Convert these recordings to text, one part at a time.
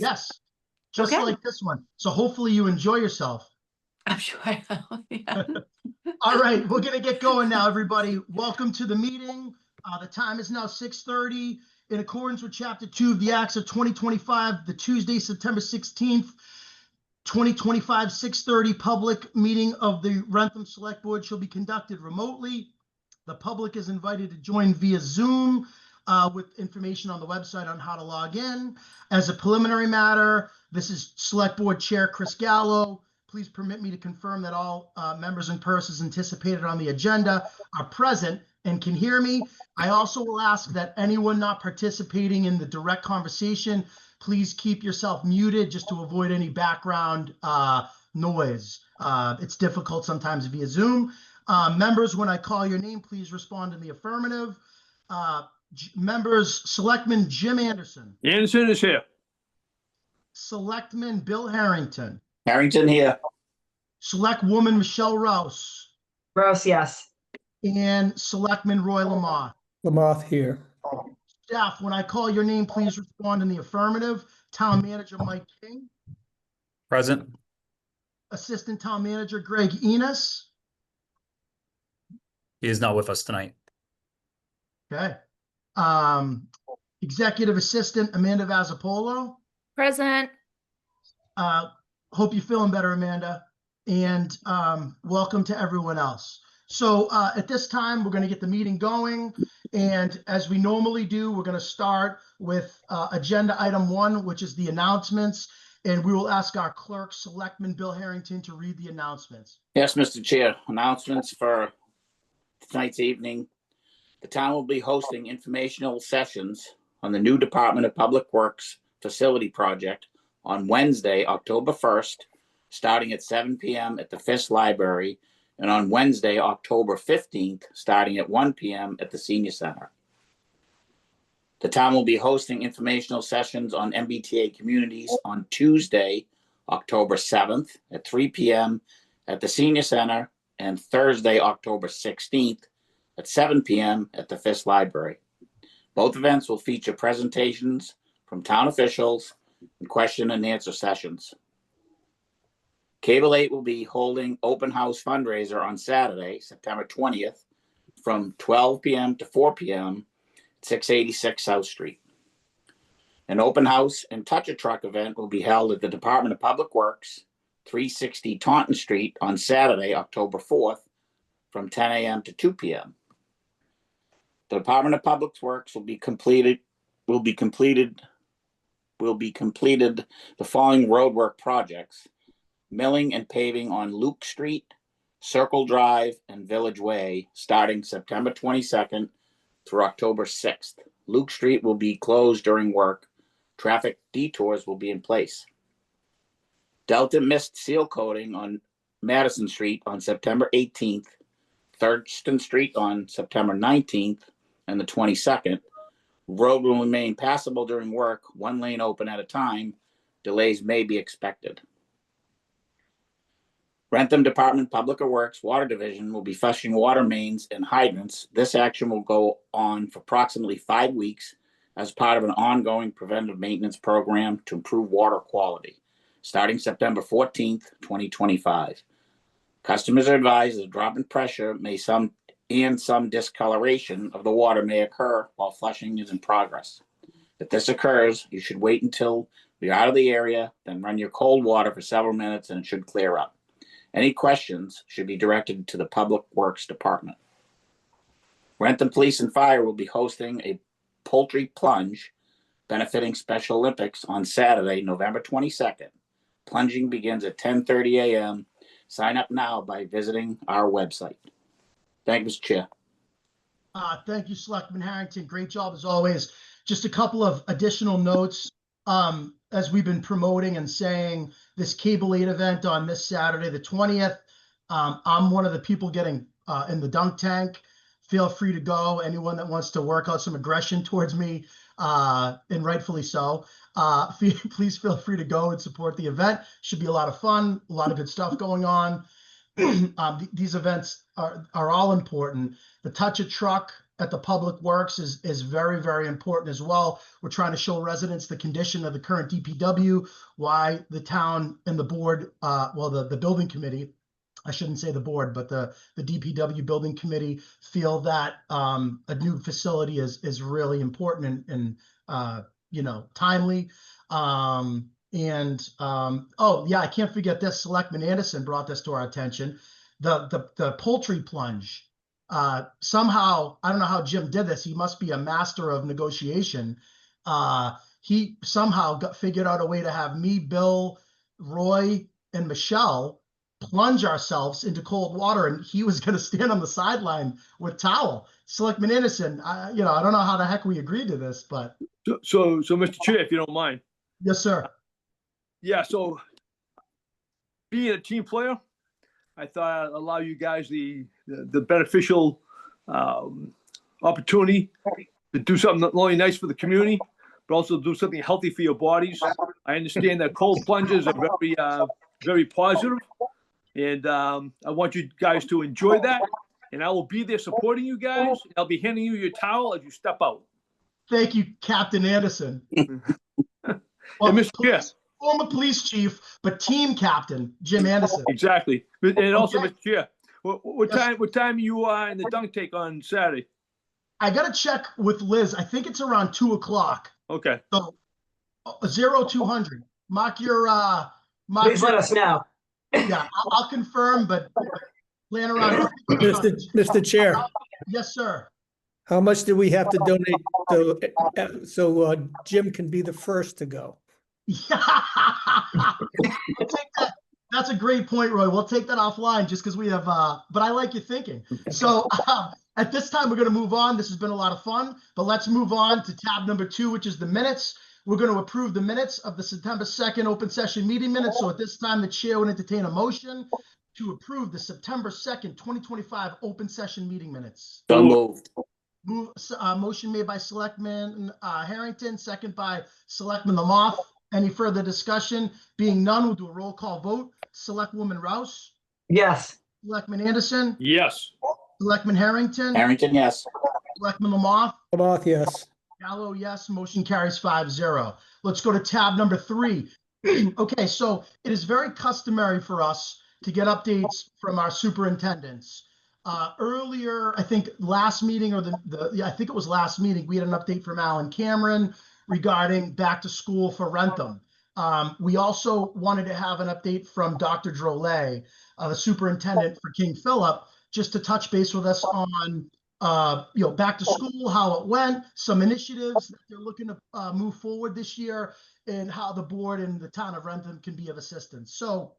Yes, just Okay. like this one. So hopefully you enjoy yourself. I'm sure I will. Yeah. All right, we're going to get going now, everybody. Welcome to the meeting. The time is now 6:30. In accordance with Chapter 2 of the Acts of 2025, the Tuesday, September 16th, 2025, 6:30 public meeting of the Wrentham Select Board shall be conducted remotely. The public is invited to join via Zoom with information on the website on how to log in. As a preliminary matter, this is Select Board Chair Chris Gallo. Please permit me to confirm that all members and persons anticipated on the agenda are present and can hear me. I also will ask that anyone not participating in the direct conversation, please keep yourself muted just to avoid any background noise. It's difficult sometimes via Zoom. Members, when I call your name, please respond in the affirmative. Members, Selectman Jim Anderson. Anderson is here. Selectman Bill Harrington. Harrington here. Selectwoman Michelle Rouse. Gross, yes. And Selectman Roy Lamothe. Lamothe here. Staff, when I call your name, please respond in the affirmative. Town Manager Mike King. Present. Assistant Town Manager Greg Enos. He is not with us tonight. Okay. Executive Assistant Amanda Vazzapolo. Present. Hope you're feeling better, Amanda. And welcome to everyone else. So at this time, we're going to get the meeting going. And as we normally do, we're going to start with agenda item 1, which is the announcements. And we will ask our clerk, Selectman Bill Harrington, to read the announcements. Yes, Mr. Chair. Announcements for tonight's evening. The town will be hosting informational sessions on the new Department of Public Works facility project on Wednesday, October 1st, starting at 7 p.m. at the Fisk Library, and on Wednesday, October 15th, starting at 1 p.m. at the Senior Center. The town will be hosting informational sessions on MBTA communities on Tuesday, October 7th at 3 p.m. at the Senior Center, and Thursday, October 16th at 7 p.m. at the Fisk Library. Both events will feature presentations from town officials and question and answer sessions. Cable 8 will be holding open house fundraiser on Saturday, September 20th from 12 p.m. to 4 p.m. at 686 South Street. An open house and touch a truck event will be held at the Department of Public Works, 360 Taunton Street on Saturday, October 4th from 10 a.m. to 2 p.m. The Department of Public Works will be completed the following roadwork projects: milling and paving on Luke Street, Circle Drive, and Village Way, starting September 22nd through October 6th. Luke Street will be closed during work. Traffic detours will be in place. Delta Mist seal coating on Madison Street on September 18th, Thurston Street on September 19th and the 22nd. Road will remain passable during work, one lane open at a time. Delays may be expected. Wrentham Department Public Works Water Division will be flushing water mains and hydrants. This action will go on for approximately 5 weeks as part of an ongoing preventive maintenance program to improve water quality, starting September 14th, 2025. Customers are advised that a drop in pressure some discoloration of the water may occur while flushing is in progress. If this occurs, you should wait until you're out of the area, then run your cold water for several minutes and it should clear up. Any questions should be directed to the Public Works Department. Wrentham Police and Fire will be hosting a poultry plunge benefiting Special Olympics on Saturday, November 22nd. Plunging begins at 10:30 a.m. Sign up now by visiting our website. Thank you, Mr. Chair. Thank you, Selectman Harrington. Great job as always. Just a couple of additional notes. As we've been promoting and saying, this Cable 8 event on this Saturday, the 20th, I'm one of the people getting in the dunk tank. Feel free to go. Anyone that wants to work out some aggression towards me, and rightfully so, please feel free to go and support the event. Should be a lot of fun, a lot of good stuff going on. These events are all important. The Touch a Truck at the Public Works is very, very important as well. We're trying to show residents the condition of the current DPW, why the town and the board, the building committee, I shouldn't say the board, but the DPW building committee feel that a new facility is really important and timely. Oh yeah, I can't forget this. Selectman Anderson brought this to our attention. The poultry plunge. Somehow, I don't know how Jim did this. He must be a master of negotiation. He somehow figured out a way to have me, Bill, Roy, and Michelle plunge ourselves into cold water, and he was going to stand on the sideline with towel. Selectman Anderson, I don't know how the heck we agreed to this, but So, Mr. Chair, if you don't mind. yes, sir. Yeah, so being a team player, I thought I'd allow you guys the beneficial opportunity to do something not only nice for the community, but also do something healthy for your bodies. I understand that cold plunges are very, very positive, and I want you guys to enjoy that. And I will be there supporting you guys. I'll be handing you your towel as you step out. Thank you, Captain Anderson. And Mr. Chair. Former police chief, but team captain, Jim Anderson. Exactly. And also, Okay. Mr. Chair, what time you are in the dunk tank on Saturday? I got to check with Liz. I think it's around 2:00. Okay. So 0200. Mark your Please let us know. Yeah, I'll confirm, but plan around. Mr. Chair, Yes, sir. how much do we have to donate so Jim can be the first to go? Yeah. We'll take that. That's a great point, Roy. We'll take that offline just because we have, but I like your thinking. So at this time, we're going to move on. This has been a lot of fun, but let's move on to tab number 2, which is the minutes. We're going to approve the minutes of the September 2nd open session meeting minutes. So at this time, the chair would entertain a motion to approve the September 2nd, 2025 open session meeting minutes. So moved. Motion made by Selectman Harrington, second by Selectman Lamoth. Any further discussion? Being none, we'll do a roll call vote. Selectwoman Rouse, Yes. Selectman Anderson, Yes. Selectman Harrington, Harrington, yes. Selectman Lamoth, Lamoth, yes. Gallo, yes. Motion carries 5-0. Let's go to tab number 3. Okay, so it is very customary for us to get updates from our superintendents. Earlier, I think last meeting or I think it was last meeting, we had an update from Alan Cameron regarding back to school for Wrentham. We also wanted to have an update from Dr. Drolet, the superintendent for King Philip, just to touch base with us on back to school, how it went, some initiatives that they're looking to move forward this year, and how the board and the town of Wrentham can be of assistance. So,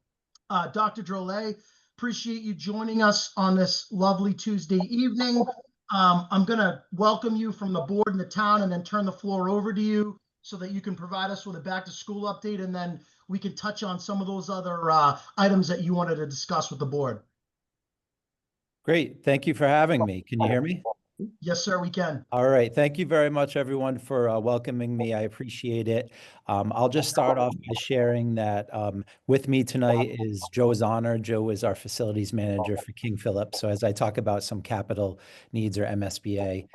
Dr. Drolet, appreciate you joining us on this lovely Tuesday evening. I'm going to welcome you from the board and the town and then turn the floor over to you so that you can provide us with a back to school update, and then we can touch on some of those other items that you wanted to discuss with the board. Great. Thank you for having me. Can you hear me? Yes, sir, we can. All right. Thank you very much, everyone, for welcoming me. I appreciate it. I'll just start off by sharing that with me tonight is Joe Zahner. Joe is our facilities manager for King Philip. So as I talk about some capital needs or MSBA,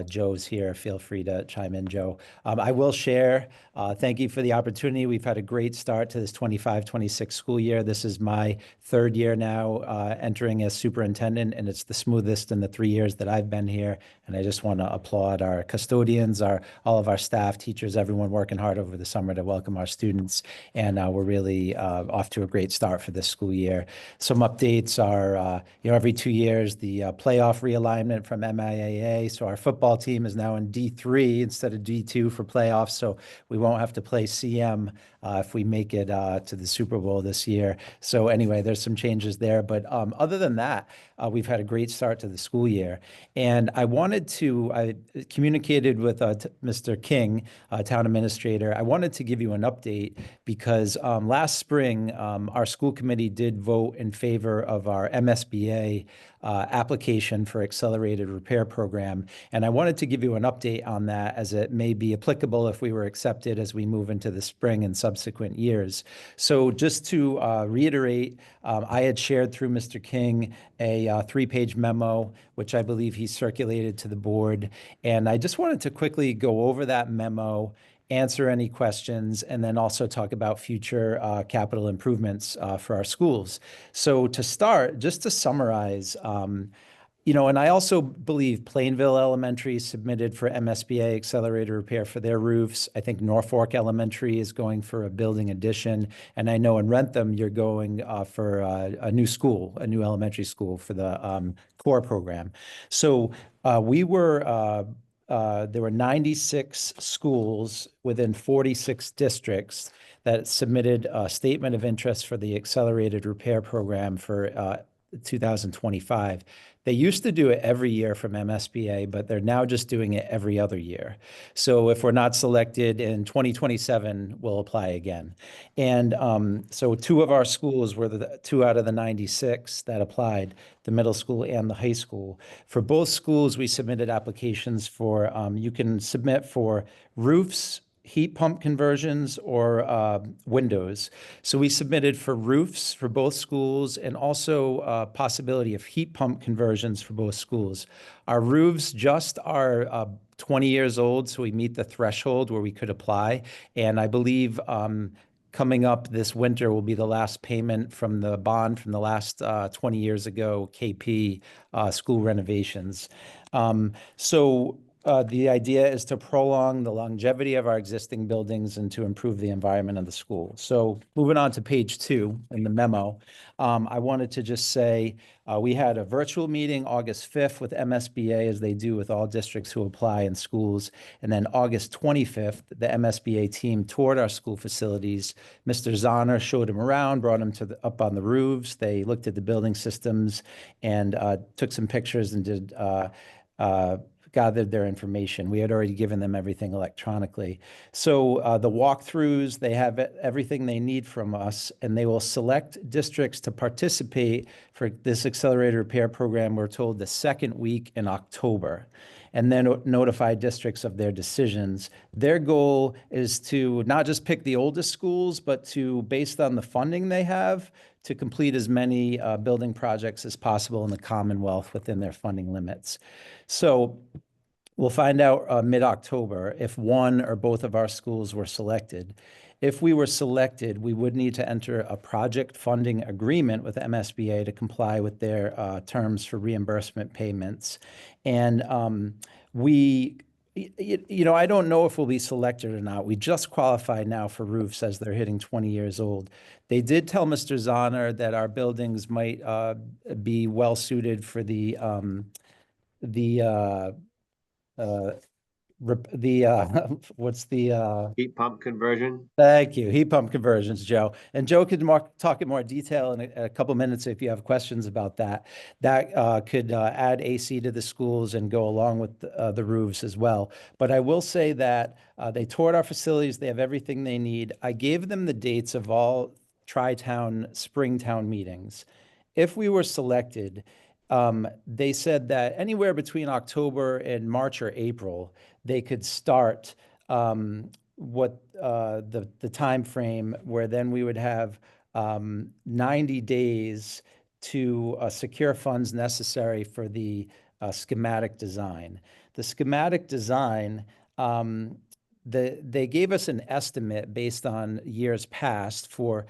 Joe's here. Feel free to chime in, Joe. I will share. Thank you for the opportunity. We've had a great start to this 25-26 school year. This is my 3rd year now entering as superintendent, and it's the smoothest in the 3 years that I've been here. And I just want to applaud our custodians, all of our staff, teachers, everyone working hard over the summer to welcome our students. And we're really off to a great start for this school year. Some updates are, every 2 years, the playoff realignment from MIAA. So our football team is now in D3 instead of D2 for playoffs. So we won't have to play CM if we make it to the Super Bowl this year. So anyway, there's some changes there. But other than that, we've had a great start to the school year. And I communicated with Mr. King, town administrator. I wanted to give you an update because last spring, our school committee did vote in favor of our MSBA application for accelerated repair program. And I wanted to give you an update on that as it may be applicable if we were accepted as we move into the spring and subsequent years. So just to reiterate, I had shared through Mr. King a 3-page memo, which I believe he circulated to the board. And I just wanted to quickly go over that memo, answer any questions, and then also talk about future capital improvements for our schools. So to start, just to summarize, and I also believe Plainville Elementary submitted for MSBA accelerated repair for their roofs. I think Norfolk Elementary is going for a building addition. And I know in Wrentham, you're going for a new school, a new elementary school for the core program. So there were 96 schools within 46 districts that submitted a statement of interest for the accelerated repair program for 2025. They used to do it every year from MSBA, but they're now just doing it every other year. So if we're not selected in 2027, we'll apply again. And so 2 of our schools were the 2 out of the 96 that applied, the middle school and the high school. For both schools, we submitted applications for, you can submit for roofs, heat pump conversions, or windows. So we submitted for roofs for both schools and also possibility of heat pump conversions for both schools. Our roofs just are 20 years old, so we meet the threshold where we could apply. And I believe coming up this winter will be the last payment from the bond from the last 20 years ago, KP school renovations. The idea is to prolong the longevity of our existing buildings and to improve the environment of the school. So moving on to page 2 in the memo, I wanted to just say we had a virtual meeting August 5th with MSBA, as they do with all districts who apply in schools. And then August 25th, the MSBA team toured our school facilities. Mr. Zahner showed them around, brought them up on the roofs. They looked at the building systems and took some pictures and did gathered their information. We had already given them everything electronically. So the walkthroughs, they have everything they need from us, and they will select districts to participate for this accelerated repair program, we're told, the second week in October, and then notify districts of their decisions. Their goal is to not just pick the oldest schools, but to, based on the funding they have, to complete as many building projects as possible in the Commonwealth within their funding limits. So we'll find out mid-October if one or both of our schools were selected. If we were selected, we would need to enter a project funding agreement with MSBA to comply with their terms for reimbursement payments. And I don't know if we'll be selected or not. We just qualified now for roofs as they're hitting 20 years old. They did tell Mr. Zahner that our buildings might be well suited for the what's the Heat pump conversion. Thank you. Heat pump conversions, Joe. And Joe could talk in more detail in a couple minutes if you have questions about that. That could add AC to the schools and go along with the roofs as well. But I will say that they toured our facilities. They have everything they need. I gave them the dates of all Tri-Town, Springtown meetings. If we were selected, they said that anywhere between October and March or April, they could start the time frame where then we would have 90 days to secure funds necessary for the schematic design. The schematic design, they gave us an estimate based on years past for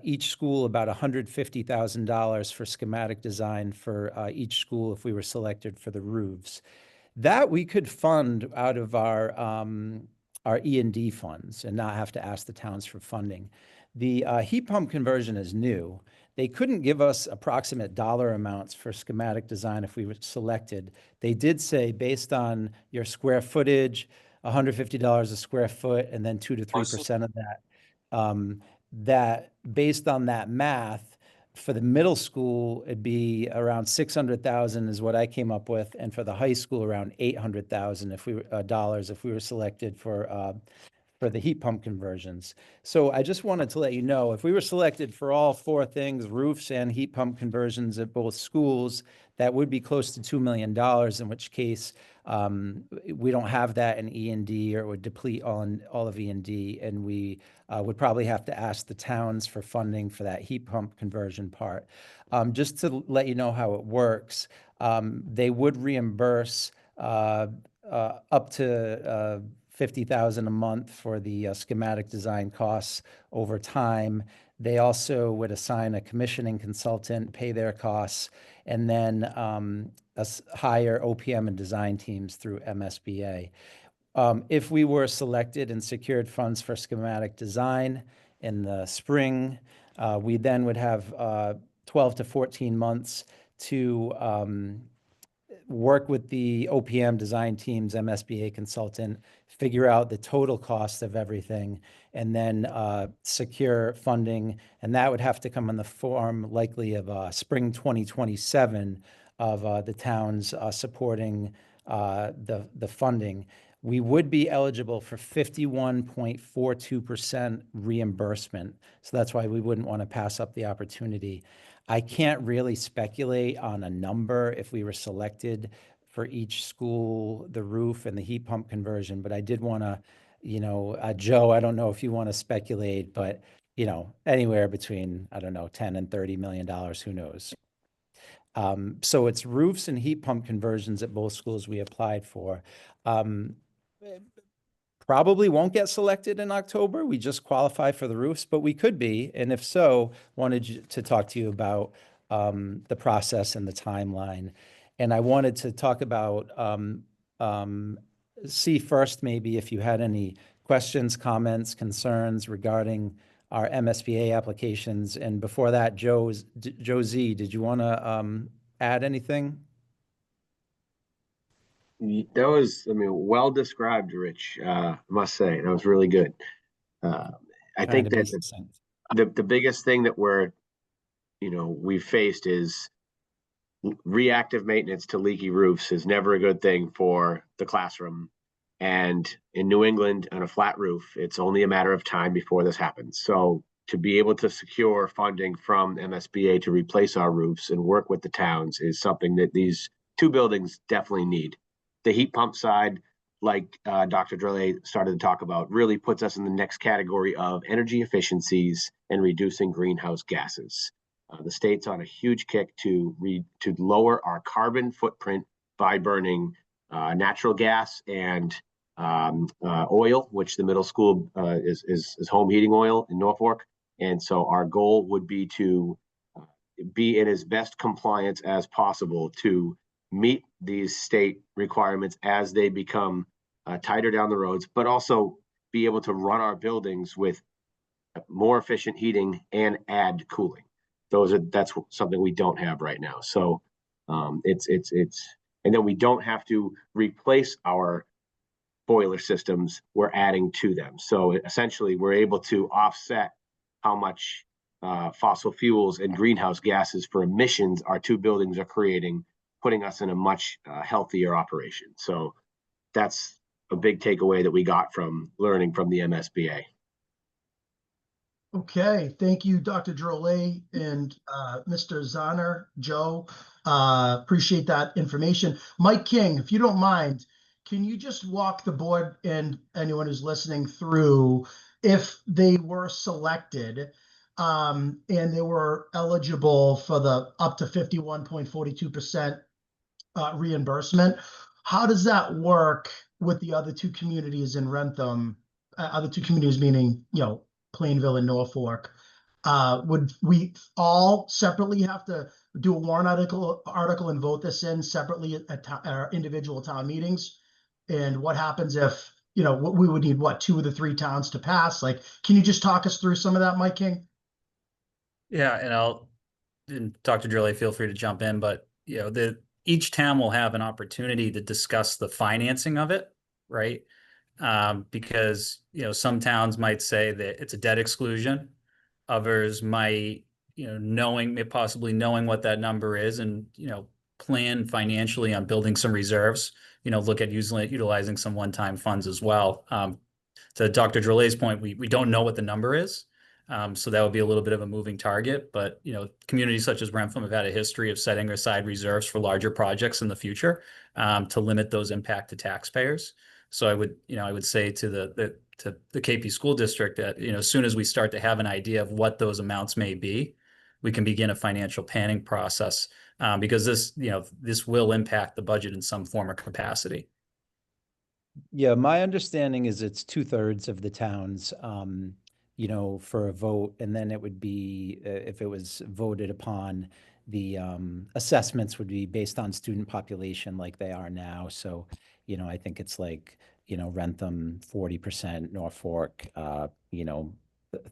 each school about $150,000 for schematic design for each school if we were selected for the roofs. That we could fund out of our E&D funds and not have to ask the towns for funding. The heat pump conversion is new. They couldn't give us approximate dollar amounts for schematic design if we were selected. They did say based on your square footage, $150 a square foot, and then 2 to 3% of that. That based on that math, for the middle school, it'd be around 600,000 is what I came up with, and for the high school, around 800,000 if we were selected for for the heat pump conversions. So I just wanted to let you know, if we were selected for all four things, roofs and heat pump conversions at both schools, that would be close to $2 million, in which case we don't have that in E&D, or it would deplete all of E&D, and we would probably have to ask the towns for funding for that heat pump conversion part. Just to let you know how it works, they would reimburse up to $50,000 a month for the schematic design costs over time. They also would assign a commissioning consultant, pay their costs, and then hire OPM and design teams through MSBA. If we were selected and secured funds for schematic design in the spring, we then would have 12 to 14 months to work with the OPM design teams, MSBA consultant, figure out the total cost of everything, and then secure funding. And that would have to come in the form likely of spring 2027 of the towns supporting the funding. We would be eligible for 51.42% reimbursement. So that's why we wouldn't want to pass up the opportunity. I can't really speculate on a number if we were selected for each school, the roof and the heat pump conversion, but I did want to, Joe, I don't know if you want to speculate, but, anywhere between, I don't know, 10 and $30 million, who knows? So it's roofs and heat pump conversions at both schools we applied for. Probably won't get selected in October. We just qualify for the roofs, but we could be. And if so, wanted to talk to you about the process and the timeline. And I wanted to talk about, see first, maybe if you had any questions, comments, concerns regarding our MSBA applications. And before that, Joe Z, did you want to add anything? That was, well described, Rich. I must say, that was really good. I think that the biggest thing that we've faced is reactive maintenance to leaky roofs is never a good thing for the classroom. And in New England, on a flat roof, it's only a matter of time before this happens. So to be able to secure funding from MSBA to replace our roofs and work with the towns is something that these two buildings definitely need. The heat pump side, like Dr. Drole started to talk about, really puts us in the next category of energy efficiencies and reducing greenhouse gases. The state's on a huge kick to lower our carbon footprint by burning natural gas and oil, which the middle school is home heating oil in Norfolk. And so our goal would be to be in as best compliance as possible to meet these state requirements as they become tighter down the roads, but also be able to run our buildings with more efficient heating and add cooling. That's something we don't have right now. So and then we don't have to replace our boiler systems, we're adding to them. So essentially we're able to offset how much fossil fuels and greenhouse gases for emissions our two buildings are creating, putting us in a much healthier operation. So that's a big takeaway that we got from learning from the MSBA. Okay, thank you, Dr. Drole and Mr. Zahner, Joe. Appreciate that information. Mike King, if you don't mind, can you just walk the board and anyone who's listening through, if they were selected and they were eligible for the up to 51.42% reimbursement, how does that work with the other two communities in Wrentham? Other two communities meaning, Plainville and Norfolk. Would we all separately have to do a warrant article and vote this in separately at our individual town meetings? And what happens if, we would need, 2 of the 3 towns to pass? Like, can you just talk us through some of that, Mike King? Yeah, and Dr. Drille, feel free to jump in, but each town will have an opportunity to discuss the financing of it, right? Because some towns might say that it's a debt exclusion, others might possibly knowing what that number is and plan financially on building some reserves, look at utilizing some one-time funds as well. to Dr. Drolet's point, we don't know what the number is. So that would be a little bit of a moving target, but communities such as Wrentham have had a history of setting aside reserves for larger projects in the future to limit those impact to taxpayers. So I would say to the KP school district that, as soon as we start to have an idea of what those amounts may be, we can begin a financial planning process because this will impact the budget in some form or capacity. Yeah, my understanding is it's 2/3 of the towns, for a vote, and then it would be, if it was voted upon, the assessments would be based on student population like they are now. So, I think it's like, Wrentham 40%, Norfolk,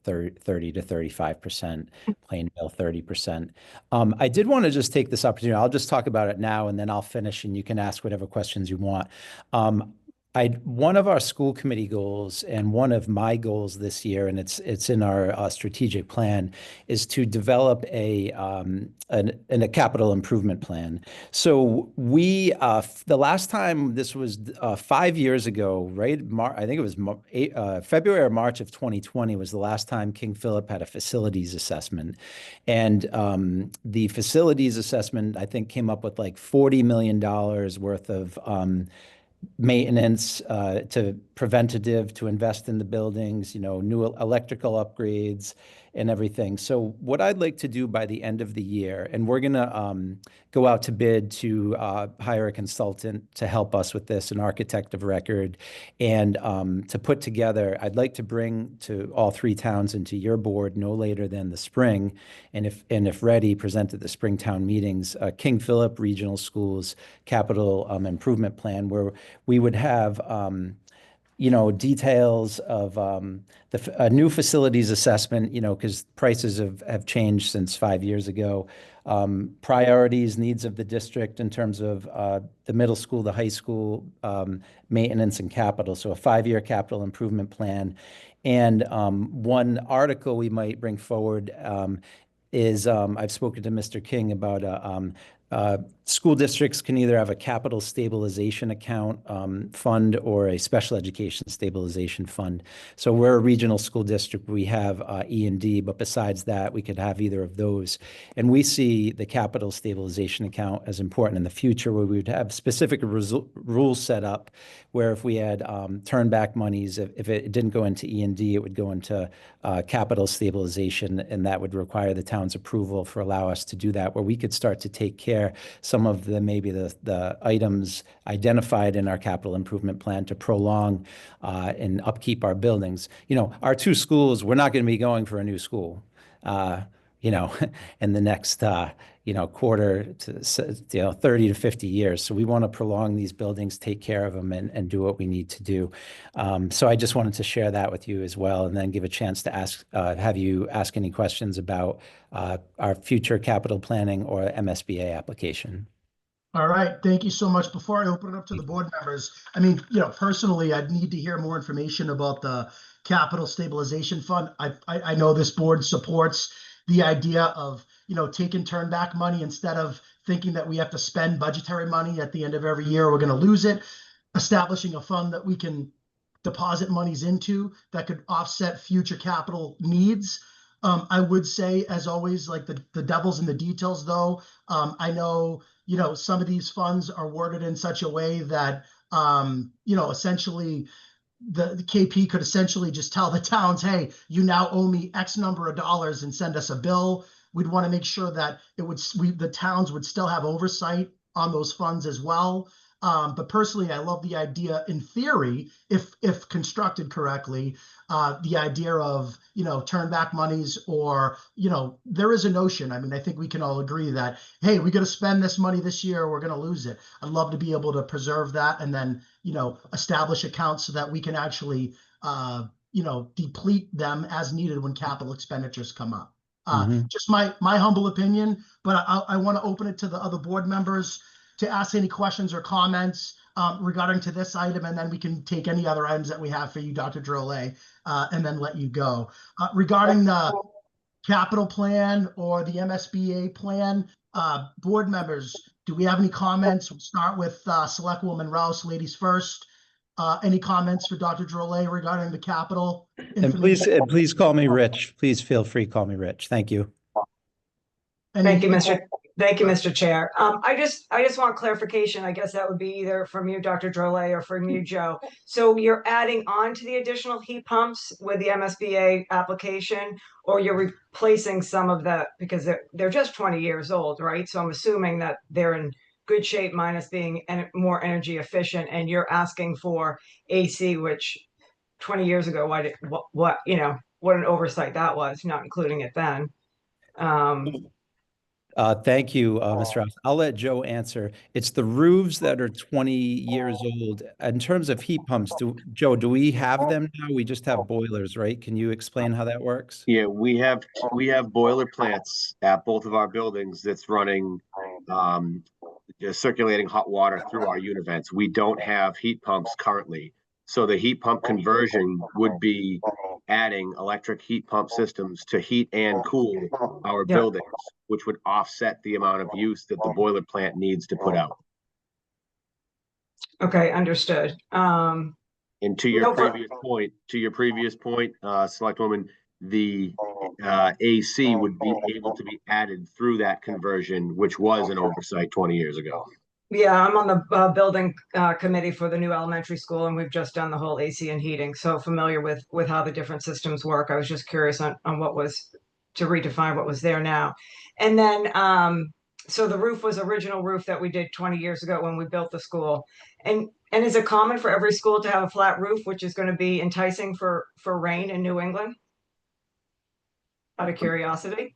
30 to 35%, Plainville 30%. I did want to just take this opportunity. I'll just talk about it now, and then I'll finish, and you can ask whatever questions you want. One of our school committee goals and one of my goals this year, and it's in our strategic plan, is to develop a capital improvement plan. So we the last time, this was 5 years ago, right? I think it was February or March of 2020 was the last time King Philip had a facilities assessment, and the facilities assessment, I think, came up with like $40 million worth of maintenance, to preventative, to invest in the buildings, new electrical upgrades and everything. So what I'd like to do by the end of the year, and we're going to go out to bid to hire a consultant to help us with this, an architect of record, and to put together, I'd like to bring to all 3 towns and to your board no later than the spring, and if ready, present at the Springtown meetings, King Philip Regional Schools capital improvement plan, where we would have details of a new facilities assessment, because prices have changed since 5 years ago. Priorities, needs of the district in terms of the middle school, the high school, maintenance and capital. So a 5-year capital improvement plan. And one article we might bring forward is I've spoken to Mr. King about school districts can either have a capital stabilization account fund or a special education stabilization fund. So we're a regional school district. We have E&D, but besides that, we could have either of those. And we see the capital stabilization account as important in the future, where we would have specific rules set up where if we had turn back monies, if it didn't go into E&D, it would go into capital stabilization, and that would require the town's approval for allow us to do that, where we could start to take care some of the items identified in our capital improvement plan to prolong and upkeep our buildings. Our 2 schools, we're not going to be going for a new school, in the next, quarter to 30 to 50 years. So we want to prolong these buildings, take care of them, and do what we need to do. So I just wanted to share that with you as well, and then give a chance to have you ask any questions about our future capital planning or MSBA application. All right, thank you so much. Before I open it up to the board members, personally, I'd need to hear more information about the capital stabilization fund. I know this board supports the idea of, taking turn back money instead of thinking that we have to spend budgetary money at the end of every year, we're going to lose it. Establishing a fund that we can deposit monies into that could offset future capital needs. I would say, as always, like the devil's in the details, though. I know, some of these funds are worded in such a way that, essentially the KP could essentially just tell the towns, hey, you now owe me X number of dollars and send us a bill. We'd want to make sure that the towns would still have oversight on those funds as well. But personally, I love the idea in theory, if constructed correctly, the idea of, turn back monies, or, there is a notion. I think we can all agree that, hey, we got to spend this money this year, we're going to lose it. I'd love to be able to preserve that and then, establish accounts so that we can actually, deplete them as needed when capital expenditures come up. Just my humble opinion, but I want to open it to the other board members to ask any questions or comments regarding to this item, and then we can take any other items that we have for you, Dr. Drolet, and then let you go. Regarding the capital plan or the MSBA plan, board members, do we have any comments? We'll start with Selectwoman Rouse, ladies first. Any comments for Dr. Drolet regarding the capital? And please call me Rich. Please feel free to call me Rich. Thank you. Thank you, Mr. Chair. I just want clarification. I guess that would be either from you, Dr. Drolet, or from you, Joe. So you're adding on to the additional heat pumps with the MSBA application, or you're replacing some of that because they're just 20 years old, right? So I'm assuming that they're in good shape minus being more energy efficient, and you're asking for AC, which 20 years ago, what an oversight that was, not including it then. Thank you, Mr. Ross. I'll let Joe answer. It's the roofs that are 20 years old. In terms of heat pumps, Joe, do we have them now? We just have boilers, right? Can you explain how that works? Yeah, we have boiler plants at both of our buildings that's running just circulating hot water through our unit vents. We don't have heat pumps currently. So the heat pump conversion would be adding electric heat pump systems to heat and cool our buildings, which would offset the amount of use that the boiler plant needs to put out. Okay, understood. And to your previous point, Selectwoman, the AC would be able to be added through that conversion, which was an oversight 20 years ago. Yeah, I'm on the building committee for the new elementary school, and we've just done the whole AC and heating. So familiar with how the different systems work. I was just curious on what was to redefine what was there now. And then, so the roof was original roof that we did 20 years ago when we built the school. And is it common for every school to have a flat roof, which is going to be enticing for rain in New England? Out of curiosity.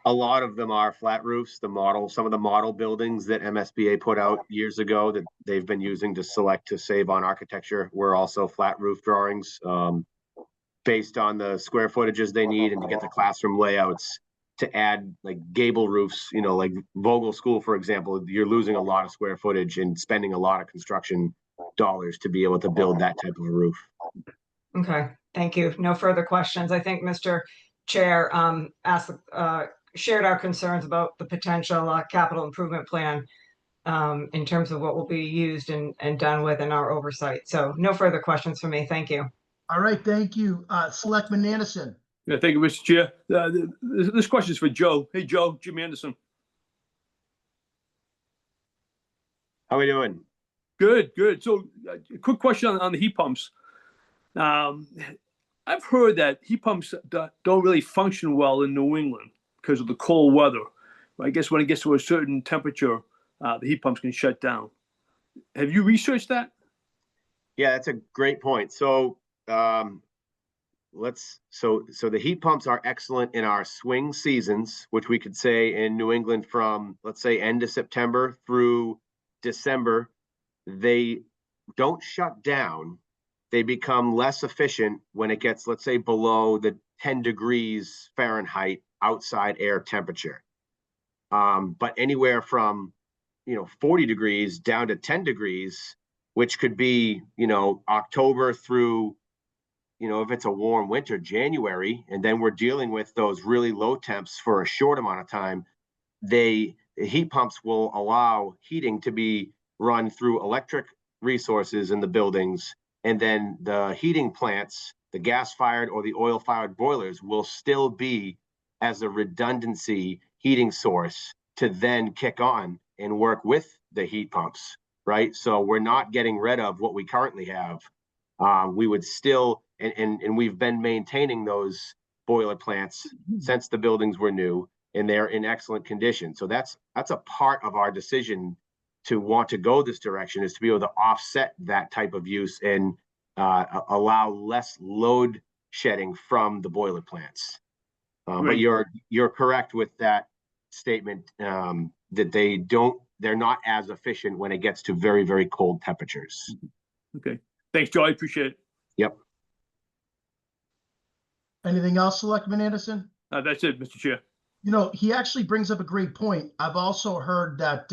A lot of them are flat roofs. Some of the model buildings that MSBA put out years ago that they've been using to select to save on architecture were also flat roof drawings, based on the square footages they need and to get the classroom layouts to add like gable roofs, like Vogel School, for example. You're losing a lot of square footage and spending a lot of construction dollars to be able to build that type of a roof. Okay, thank you. No further questions. I think Mr. Chair shared our concerns about the potential capital improvement plan in terms of what will be used and done with in our oversight. So no further questions for me. Thank you. All right, thank you. Selectman Anderson. Yeah, thank you, Mr. Chair. This question is for Joe. Hey, Joe, Jim Anderson. How are we doing? Good, good. So a quick question on the heat pumps. I've heard that heat pumps don't really function well in New England because of the cold weather. I guess when it gets to a certain temperature, the heat pumps can shut down. Have you researched that? Yeah, that's a great point. So the heat pumps are excellent in our swing seasons, which we could say in New England from, let's say, end of September through December. They don't shut down. They become less efficient when it gets, let's say, below the 10 degrees Fahrenheit outside air temperature. But anywhere from, 40 degrees down to 10 degrees, which could be, October through, if it's a warm winter, January, and then we're dealing with those really low temps for a short amount of time, the heat pumps will allow heating to be run through electric resources in the buildings. And then the heating plants, the gas-fired or the oil-fired boilers will still be as a redundancy heating source to then kick on and work with the heat pumps, right? So we're not getting rid of what we currently have. We would still, and we've been maintaining those boiler plants since the buildings were new, and they're in excellent condition. So that's a part of our decision to want to go this direction, is to be able to offset that type of use and allow less load shedding from the boiler plants. But you're correct with that statement, that they're not as efficient when it gets to very, very cold temperatures. Okay. Thanks, Joe. I appreciate it. Yep. Anything else, Selectman Anderson? That's it, Mr. Chair. He actually brings up a great point. I've also heard that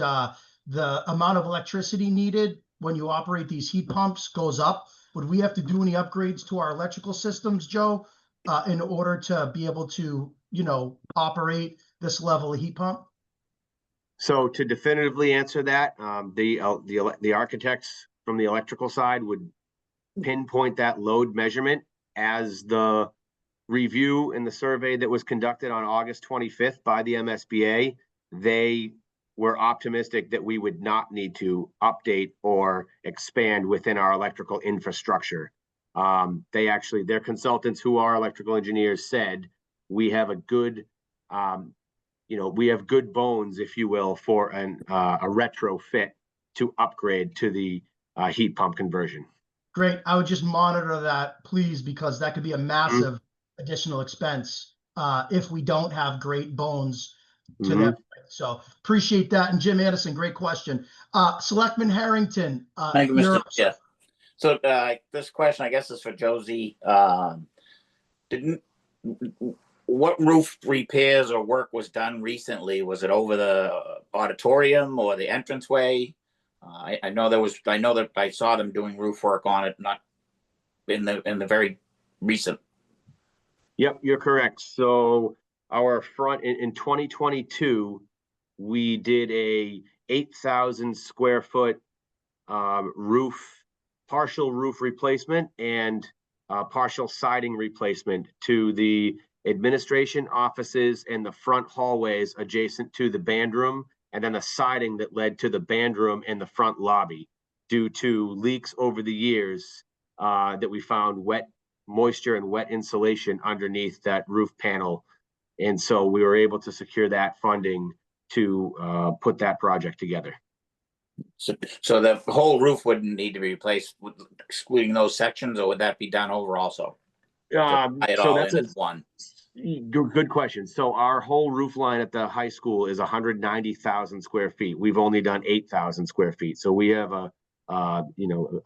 the amount of electricity needed when you operate these heat pumps goes up. Would we have to do any upgrades to our electrical systems, Joe, in order to be able to, operate this level of heat pump? So to definitively answer that, the architects from the electrical side would pinpoint that load measurement as the review and the survey that was conducted on August 25th by the MSBA. They were optimistic that we would not need to update or expand within our electrical infrastructure. Their consultants who are electrical engineers said, we have a good, we have good bones, if you will, for a retrofit to upgrade to the heat pump conversion. Great. I would just monitor that, please, because that could be a massive additional expense if we don't have great bones to that. So appreciate that. And Jim Anderson, great question. Selectman Harrington. Thank you, Mr. Chair. So this question, I guess, is for Josie. What roof repairs or work was done recently? Was it over the auditorium or the entranceway? I know that I saw them doing roof work on it, not in the very recent. Yep, you're correct. So our front in 2022, we did a 8,000 square foot partial roof replacement and partial siding replacement to the administration offices and the front hallways adjacent to the band room, and then the siding that led to the band room and the front lobby due to leaks over the years that we found wet moisture and wet insulation underneath that roof panel. And so we were able to secure that funding to put that project together. So the whole roof wouldn't need to be replaced, excluding those sections, or would that be done over also? So that's one. Good question. So our whole roof line at the high school is 190,000 square feet. We've only done 8,000 square feet. So we have a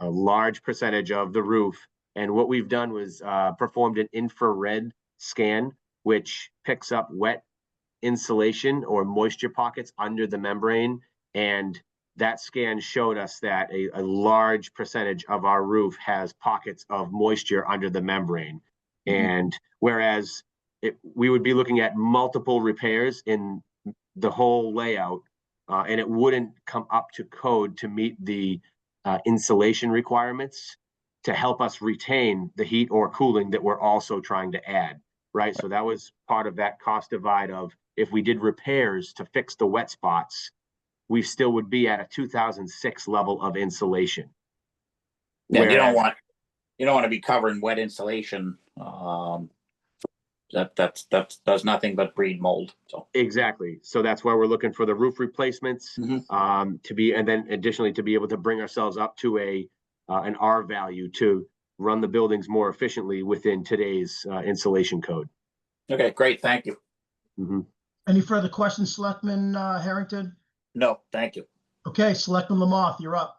large percentage of the roof. And what we've done was performed an infrared scan, which picks up wet insulation or moisture pockets under the membrane. And that scan showed us that a large percentage of our roof has pockets of moisture under the membrane. And whereas we would be looking at multiple repairs in the whole layout, and it wouldn't come up to code to meet the insulation requirements to help us retain the heat or cooling that we're also trying to add, right? So that was part of that cost divide of, if we did repairs to fix the wet spots, we still would be at a 2006 level of insulation. Yeah, you don't want to be covering wet insulation. That does nothing but breed mold. So exactly. So that's why we're looking for the roof replacements to be, and then additionally to be able to bring ourselves up to an R value to run the buildings more efficiently within today's insulation code. Okay, great. Thank you. Any further questions, Selectman Harrington? No, thank you. Okay, Selectman Lamoth, you're up.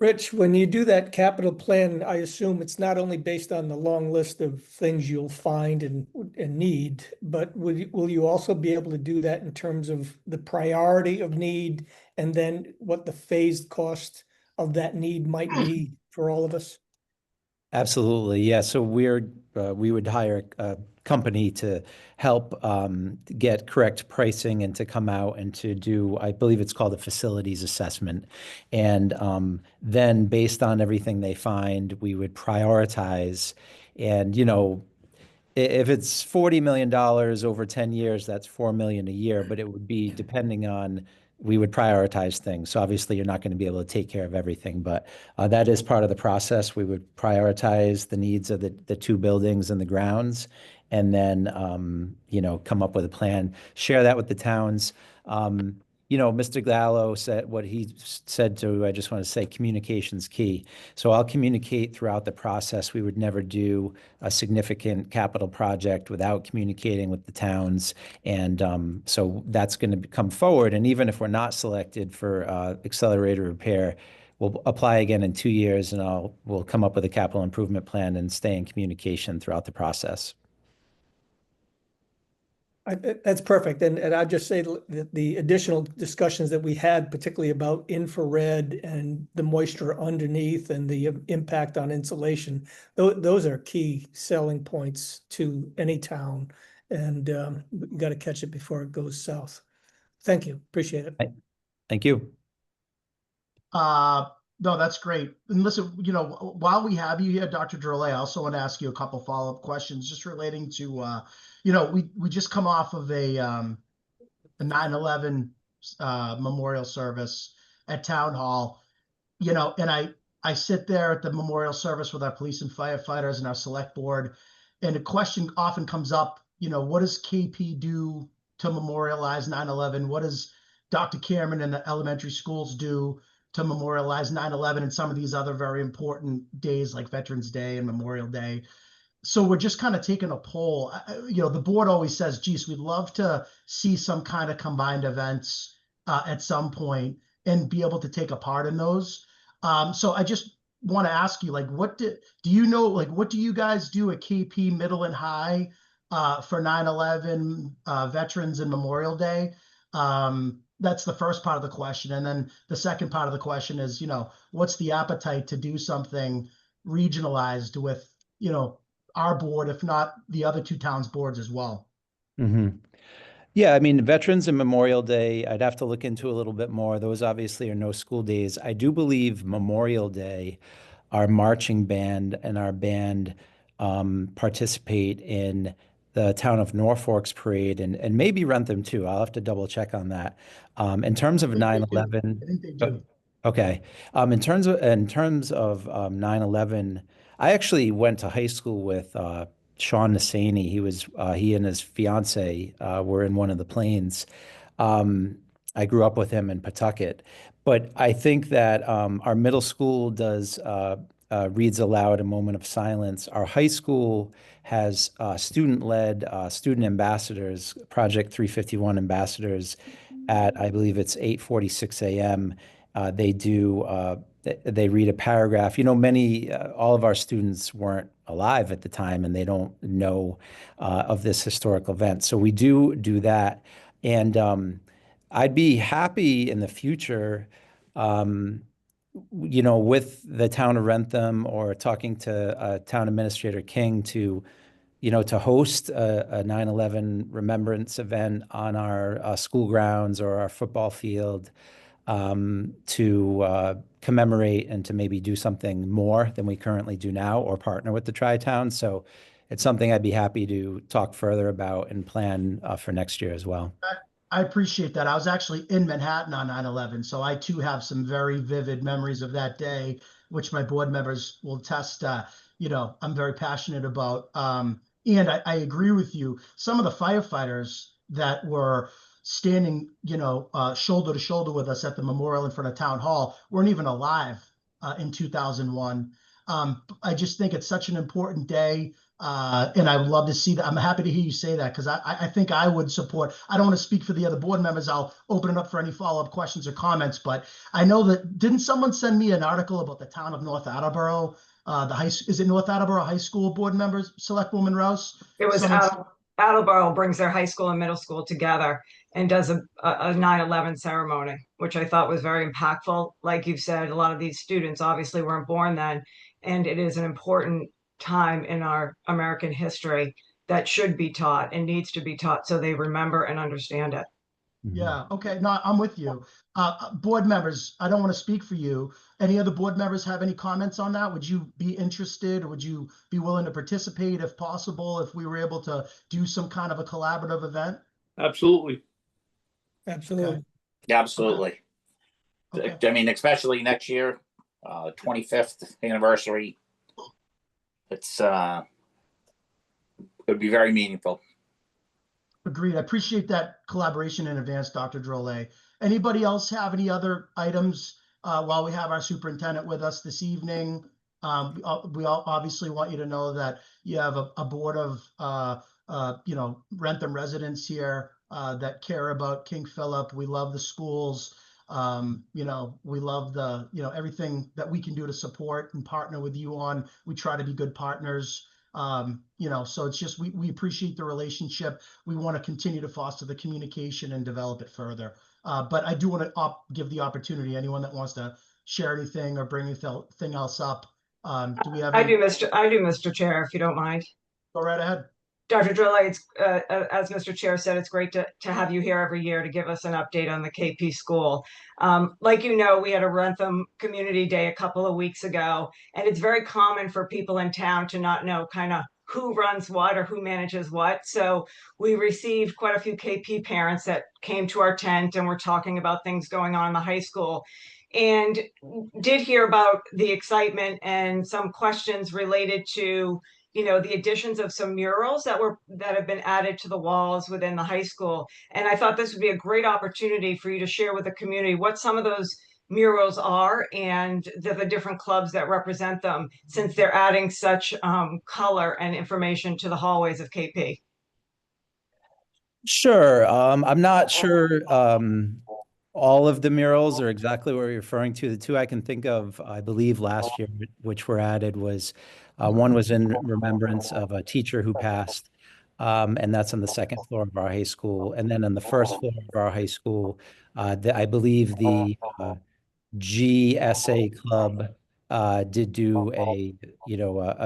Rich, when you do that capital plan, I assume it's not only based on the long list of things you'll find and need, but will you also be able to do that in terms of the priority of need and then what the phased cost of that need might be for all of us? Absolutely. Yeah. So we would hire a company to help get correct pricing and to come out and to do, I believe it's called a facilities assessment. And then based on everything they find, we would prioritize. And, if it's $40 million over 10 years, that's $4 million a year, but it would be depending on, we would prioritize things. So obviously you're not going to be able to take care of everything, but that is part of the process. We would prioritize the needs of the two buildings and the grounds, and then, come up with a plan, share that with the towns. Mr. Gallo said what he said to, I just want to say communication's key. So I'll communicate throughout the process. We would never do a significant capital project without communicating with the towns. And so that's going to come forward. And even if we're not selected for accelerated repair, we'll apply again in 2 years, and we'll come up with a capital improvement plan and stay in communication throughout the process. That's perfect. And I'd just say that the additional discussions that we had, particularly about infrared and the moisture underneath and the impact on insulation, those are key selling points to any town. And you got to catch it before it goes south. Thank you. Appreciate it. Thank you. No, that's great. And listen, while we have you here, Dr. Drolet, I also want to ask you a couple follow-up questions just relating to, we just come off of a 9/11 memorial service at Town Hall, and I sit there at the memorial service with our police and firefighters and our select board, and a question often comes up, what does KP do to memorialize 9/11? What does Dr. Cameron and the elementary schools do to memorialize 9/11 and some of these other very important days like Veterans Day and Memorial Day? So we're just kind of taking a poll. The board always says, geez, we'd love to see some kind of combined events at some point and be able to take a part in those. So I just want to ask you, like, what do you guys do at KP Middle and High for 9/11 Veterans and Memorial Day? That's the first part of the question. And then the second part of the question is, what's the appetite to do something regionalized with, our board, if not the other two towns' boards as well? Mm-hmm. Yeah, I mean, Veterans and Memorial Day, I'd have to look into a little bit more. Those obviously are no school days. I do believe Memorial Day, our marching band and our band participate in the town of Norfolk's parade and maybe Wrentham too. I'll have to double check on that. In terms of 9/11, I think they do. okay. In terms of 9/11, I actually went to high school with Sean Nassani. He and his fiance were in one of the planes. I grew up with him in Pawtucket, but I think that our middle school does reads aloud a moment of silence. Our high school has student-led student ambassadors, Project 351 ambassadors, at I believe it's 8:46 a.m. They read a paragraph. All of our students weren't alive at the time and they don't know of this historical event. So we do that. And I'd be happy in the future, with the town of Wrentham or talking to Town Administrator King to host a 9/11 remembrance event on our school grounds or our football field, to commemorate and to maybe do something more than we currently do now or partner with the Tri-Town. So it's something I'd be happy to talk further about and plan for next year as well. I appreciate that. I was actually in Manhattan on 9/11, so I too have some very vivid memories of that day, which my board members will attest. I'm very passionate about. And I agree with you. Some of the firefighters that were standing, shoulder to shoulder with us at the memorial in front of Town Hall weren't even alive in 2001. I just think it's such an important day. And I would love to see that. I'm happy to hear you say that because I think I would support. I don't want to speak for the other board members. I'll open it up for any follow-up questions or comments. But I know that didn't someone send me an article about the town of North Attleboro? Is it North Attleboro High School board members, Selectwoman Rouse? It was Attleboro brings their high school and middle school together and does a 9/11 ceremony, which I thought was very impactful. Like you've said, a lot of these students obviously weren't born then, and it is an important time in our American history that should be taught and needs to be taught so they remember and understand it. Yeah, okay. No, I'm with you. Board members, I don't want to speak for you. Any other board members have any comments on that? Would you be interested? Would you be willing to participate if possible, if we were able to do some kind of a collaborative event? Absolutely. Absolutely. Yeah, absolutely. Okay. I mean, especially next year, 25th anniversary. It'd be very meaningful. Agreed. I appreciate that collaboration in advance, Dr. Drolet. Anybody else have any other items while we have our superintendent with us this evening? We all obviously want you to know that you have a board of Wrentham residents here that care about King Philip. We love the schools. We love everything that we can do to support and partner with you on. We try to be good partners. So it's just, we appreciate the relationship. We want to continue to foster the communication and develop it further. But I do want to give the opportunity, anyone that wants to share anything or bring anything else up. Do we have I do, Mr. Chair, if you don't mind. Go right ahead. Dr. Drilla, it's, as Mr. Chair said, it's great to have you here every year to give us an update on the KP school. Like you know, we had a Wrentham Community Day a couple of weeks ago, and it's very common for people in town to not know kind of who runs what or who manages what. So we received quite a few KP parents that came to our tent and were talking about things going on in the high school, and did hear about the excitement and some questions related to the additions of some murals that have been added to the walls within the high school. And I thought this would be a great opportunity for you to share with the community what some of those murals are and the different clubs that represent them, since they're adding such color and information to the hallways of KP. Sure. I'm not sure all of the murals are exactly what you're referring to. The two I can think of, I believe last year, which were added was one was in remembrance of a teacher who passed, and that's on the second floor of our high school. And then on the first floor of our high school, I believe the GSA Club did do a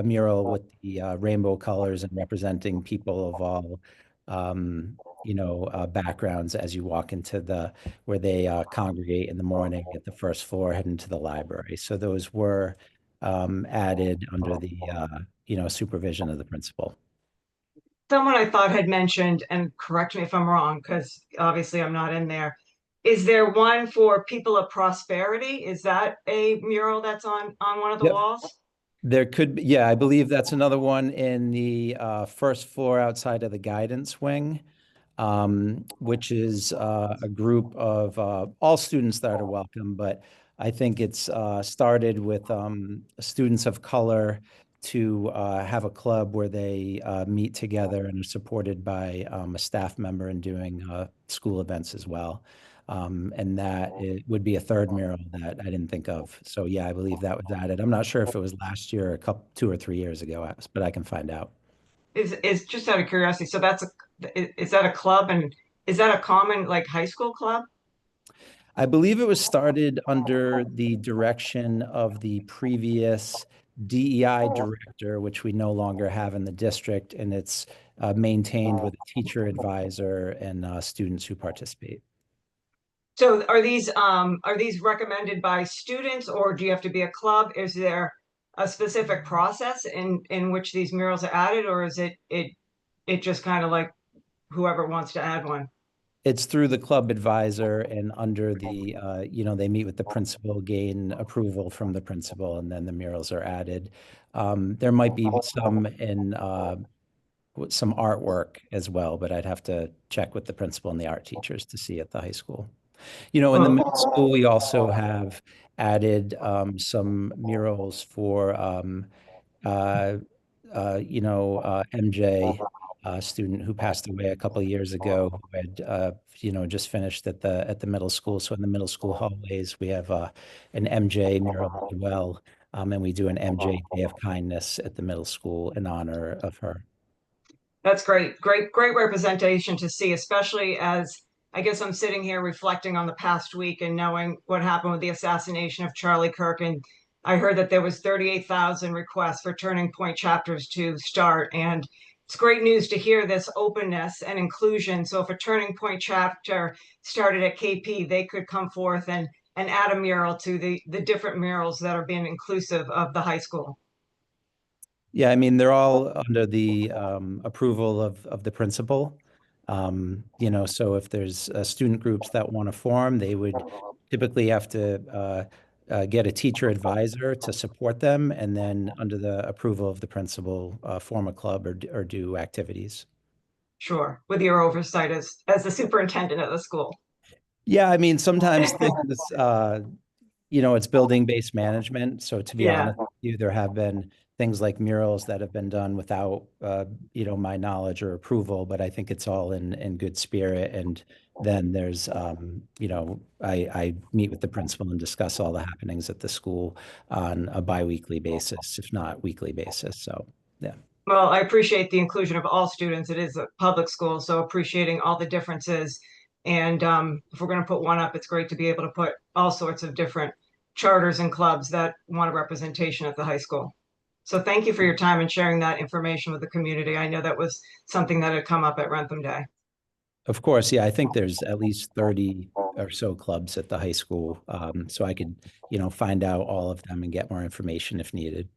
mural with the rainbow colors and representing people of all backgrounds as you walk into where they congregate in the morning at the first floor, heading to the library. So those were added under the supervision of the principal. Someone I thought had mentioned, and correct me if I'm wrong, because obviously I'm not in there. Is there one for People of Prosperity? Is that a mural that's on one of the Yep. walls? There could be, yeah, I believe that's another one in the first floor outside of the guidance wing, which is a group of all students that are welcome, but I think it's started with students of color to have a club where they meet together and are supported by a staff member and doing school events as well. And that it would be a third mural that I didn't think of. So yeah, I believe that was added. I'm not sure if it was last year or 2 or 3 years ago, but I can find out. Is just out of curiosity. So is that a club, and is that a common like high school club? I believe it was started under the direction of the previous DEI director, which we no longer have in the district, and it's maintained with a teacher advisor and students who participate. So are these recommended by students, or do you have to be a club? Is there a specific process in which these murals are added, or is it just kind of like whoever wants to add one? It's through the club advisor and under the, they meet with the principal, gain approval from the principal, and then the murals are added. There might be some in some artwork as well, but I'd have to check with the principal and the art teachers to see at the high school. In the middle school, we also have added some murals for, MJ, a student who passed away a couple of years ago, who had, just finished at the middle school. So in the middle school hallways, we have an MJ mural as well, and we do an MJ Day of Kindness at the middle school in honor of her. That's great representation to see, especially as I guess I'm sitting here reflecting on the past week and knowing what happened with the assassination of Charlie Kirk. And I heard that there was 38,000 requests for Turning Point chapters to start. And it's great news to hear this openness and inclusion. So if a Turning Point chapter started at KP, they could come forth and add a mural to the different murals that are being inclusive of the high school. Yeah, I mean, they're all under the approval of the principal. So if there's student groups that want to form, they would typically have to get a teacher advisor to support them, and then under the approval of the principal, form a club or do activities. Sure, with your oversight as the superintendent of the school. Yeah, I mean, sometimes things, it's building-based management. So to be honest with you, there have been things like murals that have been done without, my knowledge or approval, but I think it's all in good spirit. And then there's, I meet with the principal and discuss all the happenings at the school on a biweekly basis, if not weekly basis. So, yeah. Well, I appreciate the inclusion of all students. It is a public school, so appreciating all the differences. And if we're going to put one up, it's great to be able to put all sorts of different charters and clubs that want a representation at the high school. So thank you for your time and sharing that information with the community. I know that was something that had come up at Wrentham Day. Of course, yeah, I think there's at least 30 or so clubs at the high school. So I could, find out all of them and get more information if needed.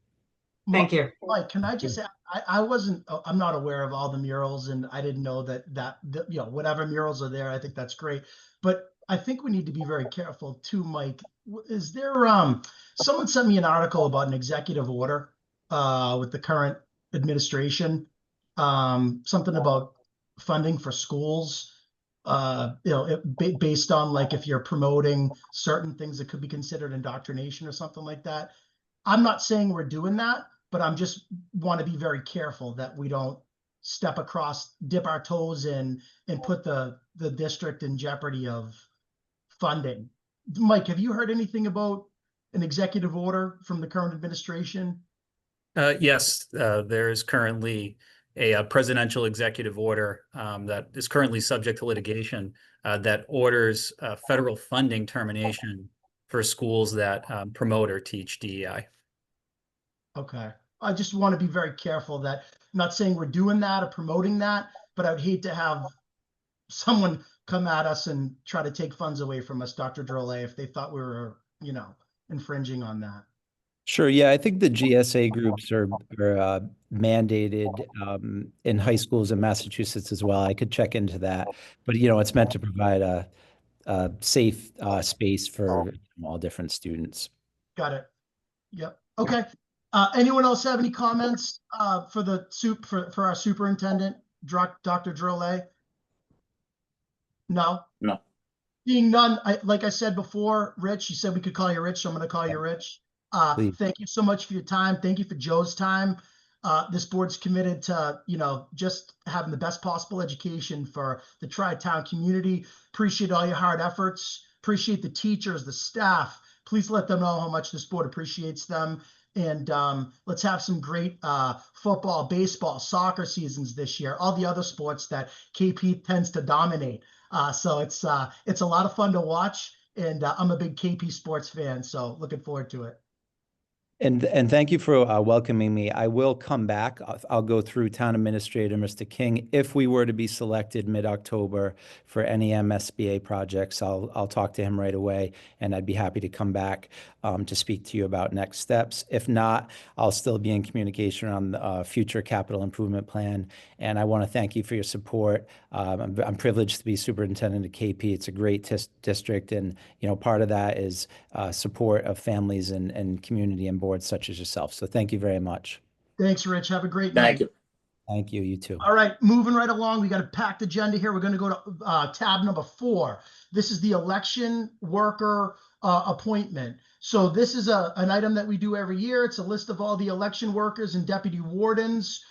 Thank you. Mike, can I just add, I'm not aware of all the murals, and I didn't know that whatever murals are there, I think that's great. But I think we need to be very careful too, Mike. Is there, someone sent me an article about an executive order with the current administration, something about funding for schools, based on like if you're promoting certain things that could be considered indoctrination or something like that. I'm not saying we're doing that, but I'm just want to be very careful that we don't dip our toes in and put the district in jeopardy of funding. Mike, have you heard anything about an executive order from the current administration? Yes, there is currently a presidential executive order that is currently subject to litigation that orders federal funding termination for schools that promote or teach DEI. Okay. I just want to be very careful that I'm not saying we're doing that or promoting that, but I'd hate to have someone come at us and try to take funds away from us, Dr. Drolet, if they thought we were, infringing on that. Sure. Yeah, I think the GSA groups are mandated in high schools in Massachusetts as well. I could check into that, but it's meant to provide a safe space for all different students. Got it. Yep. Okay. Anyone else have any comments for our superintendent, Dr. Drolet? No. No. Being none, like I said before, Rich, you said we could call you Rich, so I'm going to call you Rich. Please. Thank you so much for your time. Thank you for Joe's time. This board's committed to, just having the best possible education for the Tri-Town community. Appreciate all your hard efforts. Appreciate the teachers, the staff. Please let them know how much this board appreciates them. And let's have some great football, baseball, soccer seasons this year. All the other sports that KP tends to dominate. So it's a lot of fun to watch. And I'm a big KP sports fan, so looking forward to it. And thank you for welcoming me. I will come back. I'll go through Town Administrator Mr. King. If we were to be selected mid-October for any MSBA projects, I'll talk to him right away, and I'd be happy to come back to speak to you about next steps. If not, I'll still be in communication on the future capital improvement plan. And I want to thank you for your support. I'm privileged to be superintendent of KP. It's a great district, and part of that is support of families and community and boards such as yourself. So thank you very much. Thanks, Rich. Have a great night. Thank you. Thank you. You too. All right, moving right along. We got a packed agenda here. We're going to go to tab number 4. This is the election worker appointment. So this is an item that we do every year. It's a list of all the election workers and deputy wardens.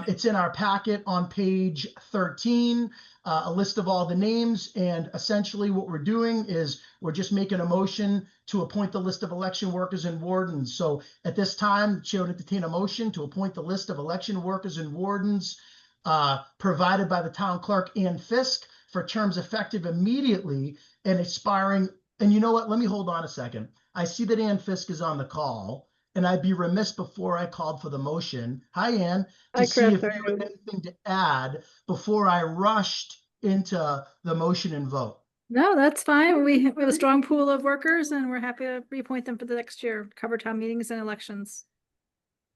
It's in our packet on page 13, a list of all the names. And essentially what we're doing is we're just making a motion to appoint the list of election workers and wardens. So at this time, the chair would entertain a motion to appoint the list of election workers and wardens provided by the town clerk and Fisk for terms effective immediately and expiring. And you know what? Let me hold on a second. I see that Ann Fisk is on the call, and I'd be remiss before I called for the motion. Hi, Ann. To see if you had anything to add before I rushed into the motion and vote. No, that's fine. We have a strong pool of workers and we're happy to reappoint them for the next year, cover town meetings and elections.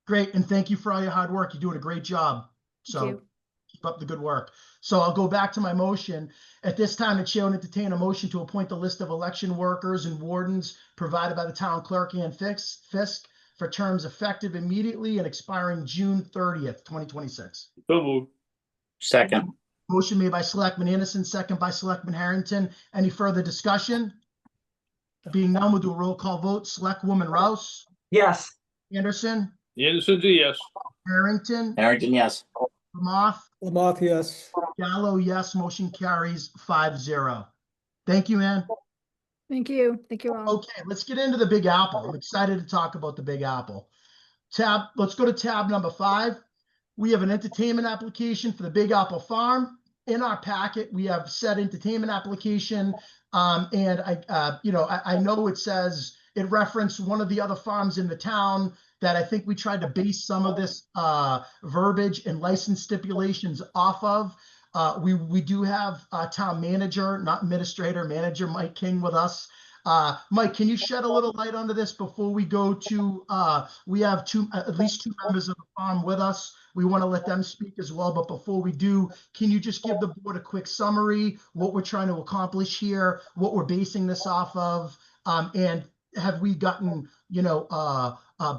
Great, and thank you for all your hard work. You're doing a great job. So keep up the good work. So I'll go back to my motion. At this time, the chair will entertain a motion to appoint the list of election workers and wardens provided by the town clerk and Fisk for terms effective immediately and expiring June 30th, 2026. So moved. Second. Motion made by Selectman Anderson, second by Selectman Harrington. Any further discussion? Being none, we'll do a roll call vote. Selectwoman Rouse, Yes. Anderson, Anderson's a yes. Harrington, Harrington, yes. Lamoth, yes. Gallo, yes. Motion carries 5-0. Thank you, Ann. Thank you. Thank you all. Okay, let's get into the Big Apple. I'm excited to talk about the Big Apple. Let's go to tab number 5. We have an entertainment application for the Big Apple Farm. In our packet, we have said entertainment application. And I know it says it referenced one of the other farms in the town that I think we tried to base some of this verbiage and license stipulations off of. We do have town manager, not administrator, manager Mike King with us. Mike, can you shed a little light onto this before we go to, we have at least two members of the farm with us. We want to let them speak as well, but before we do, can you just give the board a quick summary, what we're trying to accomplish here, what we're basing this off of, and have we gotten,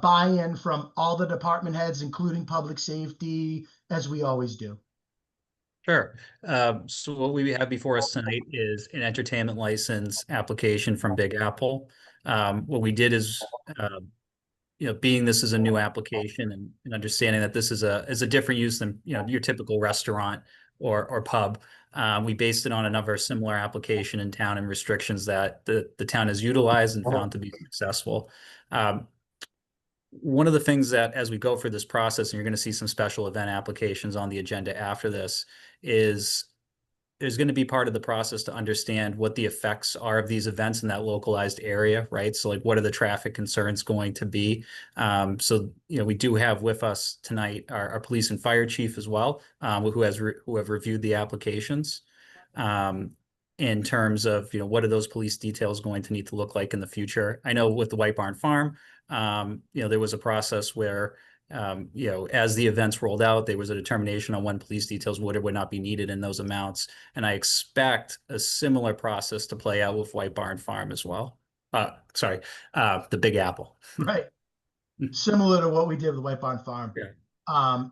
buy-in from all the department heads, including public safety, as we always do? Sure. So what we have before us tonight is an entertainment license application from Big Apple. What we did is, being this is a new application and understanding that this is a different use than, your typical restaurant or pub. We based it on another similar application in town and restrictions that the town has utilized and found to be successful. One of the things that as we go through this process, and you're going to see some special event applications on the agenda after this, is there's going to be part of the process to understand what the effects are of these events in that localized area, right? So like, what are the traffic concerns going to be? So, we do have with us tonight our police and fire chief as well, who have reviewed the applications. In terms of, what are those police details going to need to look like in the future? I know with the White Barn Farm, there was a process where, as the events rolled out, there was a determination on when police details would or would not be needed in those amounts. And I expect a similar process to play out with White Barn Farm as well. The Big Apple. Right. Similar to what we did with White Barn Farm. Yeah.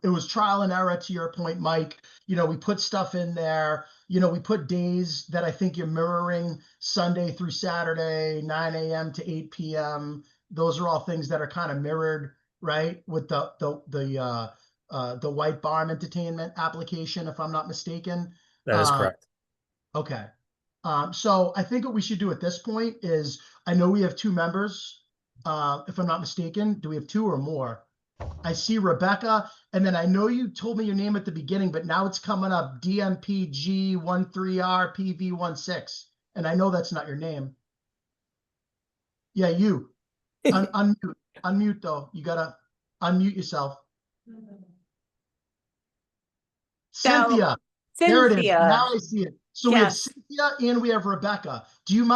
It was trial and error, to your point, Mike. We put stuff in there. We put days that I think you're mirroring, Sunday through Saturday, 9 a.m. to 8 p.m. Those are all things that are kind of mirrored, right, with the White Barn Entertainment application, if I'm not mistaken. That is correct. Okay. So I think what we should do at this point is, I know we have two members, if I'm not mistaken. Do we have two or more? I see Rebecca, and then I know you told me your name at the beginning, but now it's coming up DMPG13RPV16, and I know that's not your name. Yeah, you. Unmute though. You gotta unmute yourself. Cynthia. There it is. Now I see it. So we have Cynthia and we have Rebecca. Do you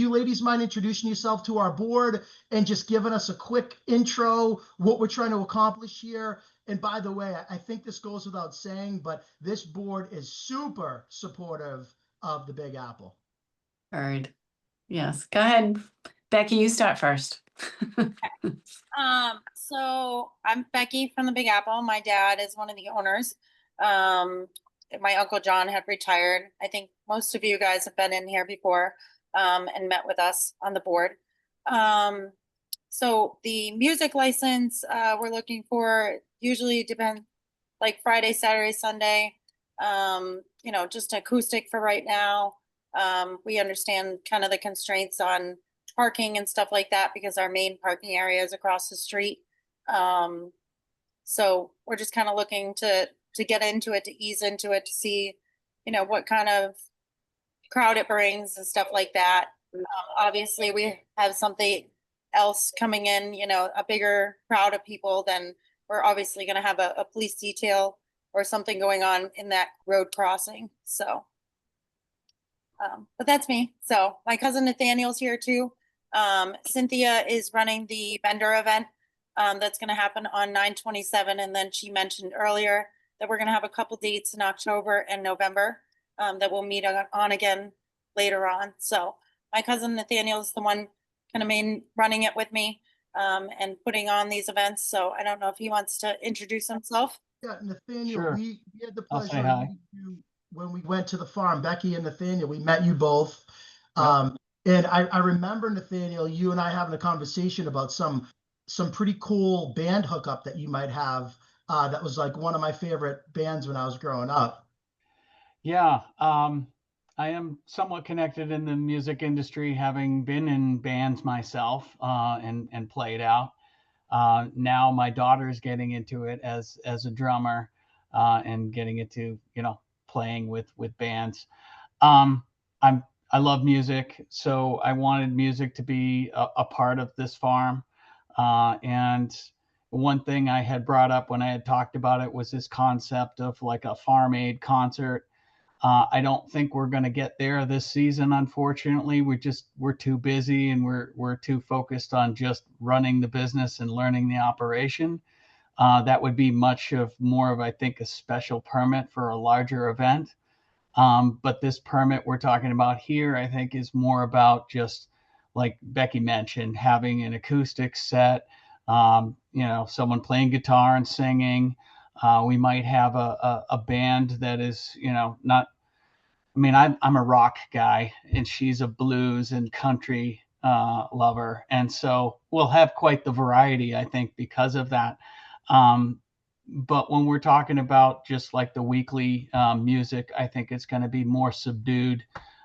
ladies mind introducing yourself to our board and just giving us a quick intro, what we're trying to accomplish here? And by the way, I think this goes without saying, but this board is super supportive of the Big Apple. Heard. Yes. Go ahead. Becky, you start first. So I'm Becky from the Big Apple. My dad is one of the owners. My Uncle John had retired. I think most of you guys have been in here before and met with us on the board. So the music license we're looking for usually depends, like Friday, Saturday, Sunday, just acoustic for right now. We understand kind of the constraints on parking and stuff like that because our main parking area is across the street. So we're just kind of looking to get into it, to ease into it, to see, what kind of crowd it brings and stuff like that. Obviously we have something else coming in, a bigger crowd of people, then we're obviously going to have a police detail or something going on in that road crossing. So, but that's me. So my cousin Nathaniel's here too. Cynthia is running the vendor event that's going to happen on 9/27. And then she mentioned earlier that we're going to have a couple dates in October and November that we'll meet on again later on. So my cousin Nathaniel is the one kind of running it with me and putting on these events. So I don't know if he wants to introduce himself. Yeah, Nathaniel, Sure. we had the I'll say pleasure hi. when we went to the farm, Becky and Nathaniel, we met you both. And I remember, Nathaniel, you and I having a conversation about some pretty cool band hookup that you might have. That was like one of my favorite bands when I was growing up. Yeah, I am somewhat connected in the music industry, having been in bands myself and played out. Now my daughter's getting into it as a drummer and getting into playing with bands. I love music, so I wanted music to be a part of this farm, and one thing I had brought up when I had talked about it was this concept of like a farm aid concert. I don't think we're going to get there this season, unfortunately. We're too busy, and we're too focused on just running the business and learning the operation. That would be much of more of, I think, a special permit for a larger event. But this permit we're talking about here, I think, is more about just, like Becky mentioned, having an acoustic set, someone playing guitar and singing. We might have a band that is, not, I mean, I'm a rock guy and she's a blues and country lover. And so we'll have quite the variety, I think, because of that. But when we're talking about just like the weekly music, I think it's going to be more subdued.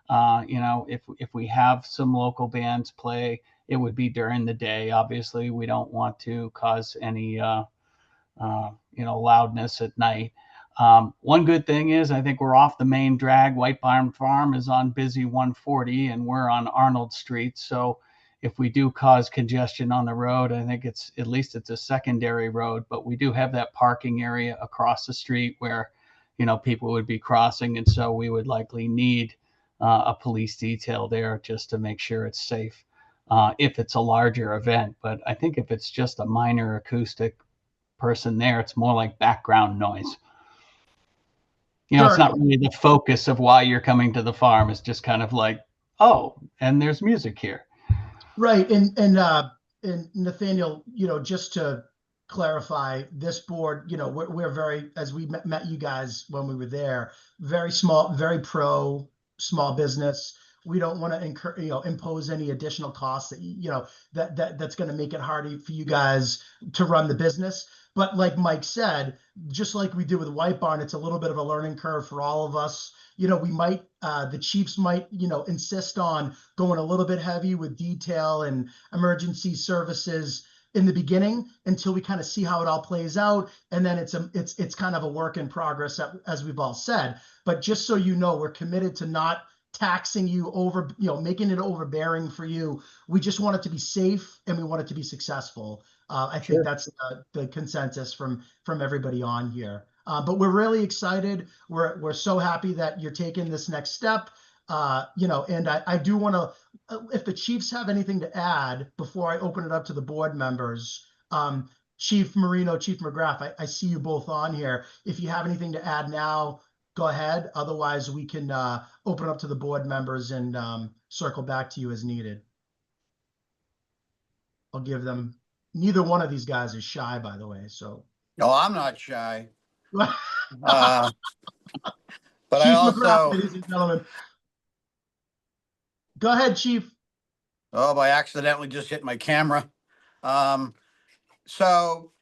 If we have some local bands play, it would be during the day. Obviously, we don't want to cause any loudness at night. One good thing is I think we're off the main drag. White Barn Farm is on busy 140 and we're on Arnold Street. So if we do cause congestion on the road, I think it's a secondary road, but we do have that parking area across the street where, people would be crossing. And so we would likely need a police detail there just to make sure it's safe if it's a larger event. But I think if it's just a minor acoustic person there, it's more like background noise. It's not really the focus of why you're coming to the farm. It's just kind of like, oh, and there's music here. Right. And Nathaniel, just to clarify, this board, we're very, as we met you guys when we were there, very small, very pro small business. We don't want to impose any additional costs that's going to make it harder for you guys to run the business. But like Mike said, just like we did with White Barn, it's a little bit of a learning curve for all of us. We might, the chiefs might, insist on going a little bit heavy with detail and emergency services in the beginning until we kind of see how it all plays out. And then it's kind of a work in progress, as we've all said. But just so you know, we're committed to not taxing you over, making it overbearing for you. We just want it to be safe and we want it to be successful. I think that's the consensus from everybody on here. But we're really excited. We're so happy that you're taking this next step. And I do want to, if the chiefs have anything to add before I open it up to the board members, Chief Marino, Chief McGrath, I see you both on here. If you have anything to add now, go ahead. Otherwise, we can open up to the board members and circle back to you as needed. I'll give them. Neither one of these guys is shy, by the way. So. No, I'm not shy. But Chief I also, McGrath, ladies and gentlemen. Go ahead, Chief. oh, I accidentally just hit my camera. So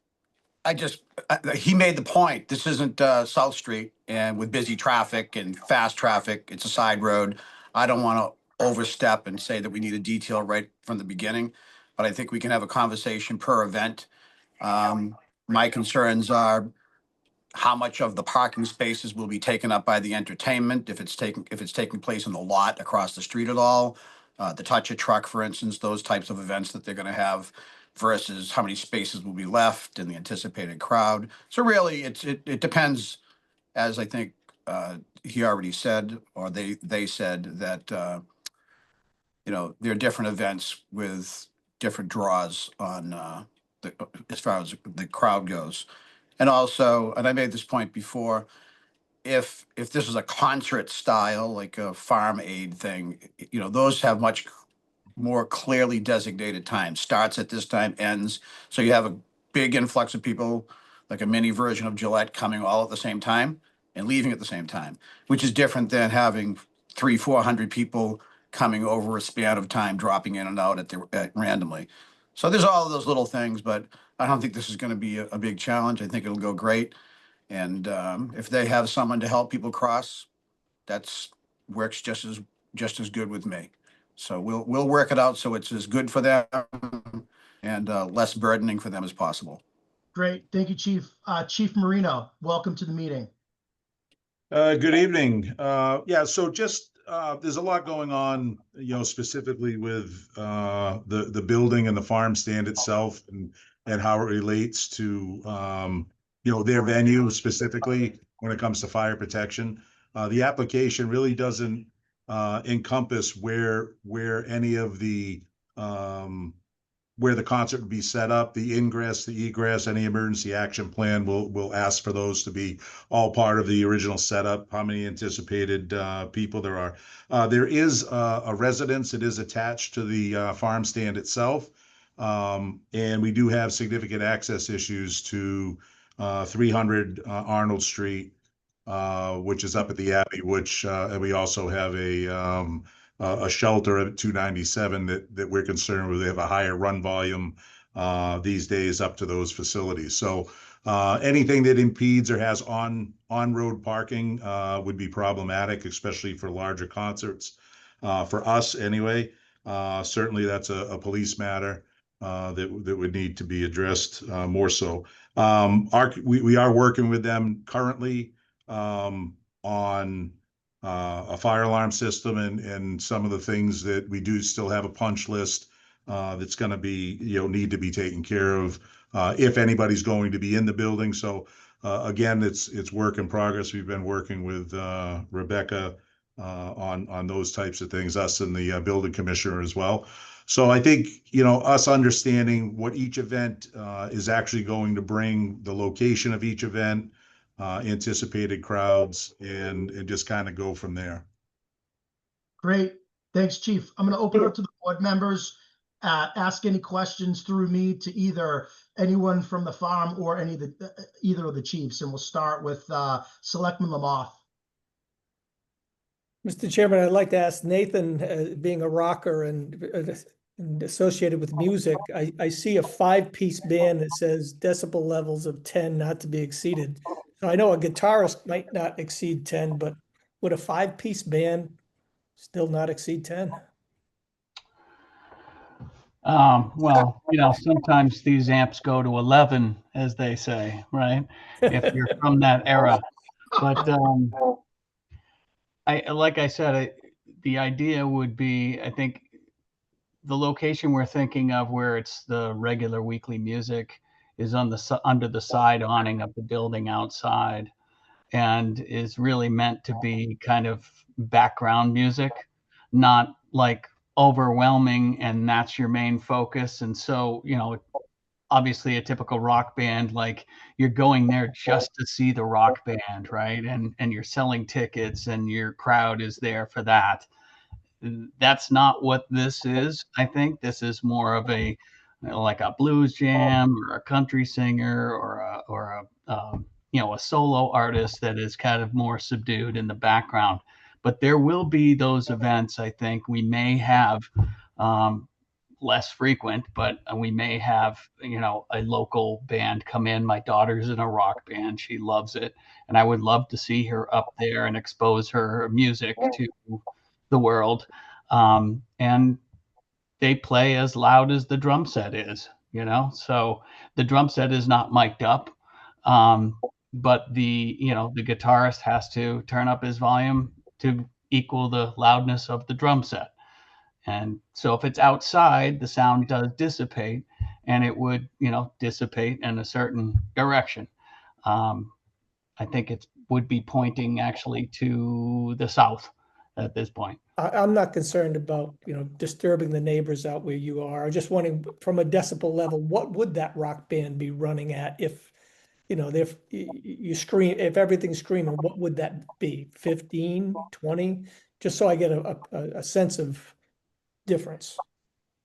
he made the point. This isn't South Street, and with busy traffic and fast traffic, it's a side road. I don't want to overstep and say that we need a detail right from the beginning, but I think we can have a conversation per event. My concerns are how much of the parking spaces will be taken up by the entertainment, if it's taking place in the lot across the street at all, the touch a truck, for instance, those types of events that they're going to have, versus how many spaces will be left and the anticipated crowd. So really, it depends, as I think he already said, or they said that there are different events with different draws on as far as the crowd goes. And also, and I made this point before, if this is a concert style, like a farm aid thing, those have much more clearly designated times. Starts at this time, ends. So you have a big influx of people, like a mini version of Gillette, coming all at the same time and leaving at the same time, which is different than having 300-400 people coming over a span of time, dropping in and out at randomly. So there's all of those little things, but I don't think this is going to be a big challenge. I think it'll go great. And if they have someone to help people cross, that's works just as good with me. So we'll work it out so it's as good for them and less burdening for them as possible. Great, thank you, Chief. Chief Marino, welcome to the meeting. Good evening. Yeah, so just there's a lot going on, specifically with the building and the farm stand itself, and and how it relates to, their venue specifically when it comes to fire protection. The application really doesn't encompass where any of the where the concert would be set up, the ingress, the egress, any emergency action plan. Will ask for those to be all part of the original setup. How many anticipated people there are? There is a residence that is attached to the farm stand itself, and we do have significant access issues to 300 Arnold Street, which is up at the Abbey, and we also have a shelter at 297 that we're concerned with. They have a higher run volume these days up to those facilities. So anything that impedes or has on-road parking would be problematic, especially for larger concerts. For us anyway, certainly that's a police matter that would need to be addressed more so. We are working with them currently on a fire alarm system and some of the things that we do still have a punch list that's going to be, need to be taken care of if anybody's going to be in the building. So again, it's work in progress. We've been working with Rebecca on those types of things, us and the building commissioner as well. So I think, us understanding what each event is actually going to bring, the location of each event, anticipated crowds, and just kind of go from there. Great. Thanks, Chief. I'm going to open it up to the board members. Ask any questions through me to either anyone from the farm or either of the chiefs. And we'll start with Selectman Lamoth. Mr. Chairman, I'd like to ask Nathan, being a rocker and associated with music, I see a 5-piece band that says decibel levels of 10 not to be exceeded. So I know a guitarist might not exceed 10, but would a 5-piece band still not exceed 10? Well, sometimes these amps go to 11, as they say, right? If you're from that era. But like I said, the idea would be, I think, the location we're thinking of where it's the regular weekly music is under the side awning of the building outside, and is really meant to be kind of background music, not like overwhelming and that's your main focus. And so, obviously a typical rock band, like you're going there just to see the rock band, right? And you're selling tickets and your crowd is there for that. That's not what this is. I think this is more of a like a blues jam or a country singer or a solo artist that is kind of more subdued in the background. But there will be those events. I think we may have less frequent, but we may have a local band come in. My daughter's in a rock band. She loves it, and I would love to see her up there and expose her music to the world. And they play as loud as the drum set is, so the drum set is not mic'd up. But the guitarist has to turn up his volume to equal the loudness of the drum set. And so if it's outside, the sound does dissipate, and it would, dissipate in a certain direction. I think it would be pointing actually to the south at this point. I'm not concerned about, disturbing the neighbors out where you are. I'm just wondering, from a decibel level, what would that rock band be running at if, if you scream, if everything's screaming, what would that be? 15, 20? Just so I get a sense of difference.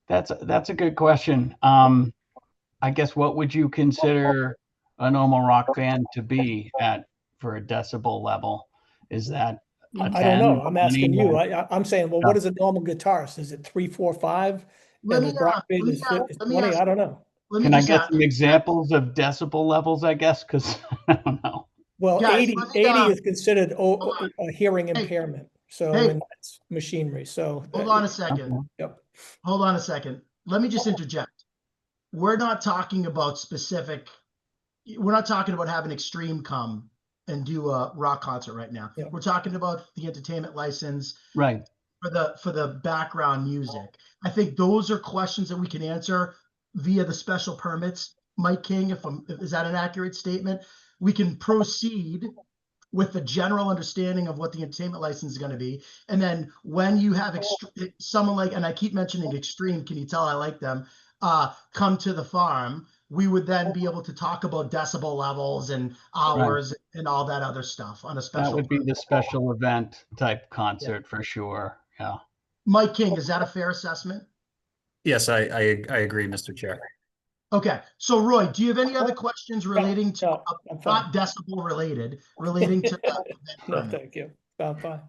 That's a good question. I guess what would you consider a normal rock band to be at for a decibel level? Is that a 10? I don't know. I'm asking you. I'm saying, well, what is a normal guitarist? Is it 3, 4, 5? And a rock band is 20? I don't know. Can I get some examples of decibel levels, I guess? Because I don't know. Well, Guys, 80 is considered a hearing impairment. So and that's machinery. So hold on a second. Yep. Hold on a second. Let me just interject. We're not talking about we're not talking about having Extreme come and do a rock concert right now. We're talking about the entertainment license, right, for the background music. I think those are questions that we can answer via the special permits Mike King, is that an accurate statement? We can proceed with the general understanding of what the entertainment license is going to be. And then when you have someone like, and I keep mentioning Extreme, can you tell I like them, come to the farm, we would then be able to talk about decibel levels and hours and all that other stuff on a special. That would be the special event type concert for sure. Yeah. Mike King, is that a fair assessment? Yes, I agree, Mr. Chair. Okay, so Roy, do you have any other questions relating to, No, I'm fine. not decibel related, relating to the event No, permit? thank you. I'm fine.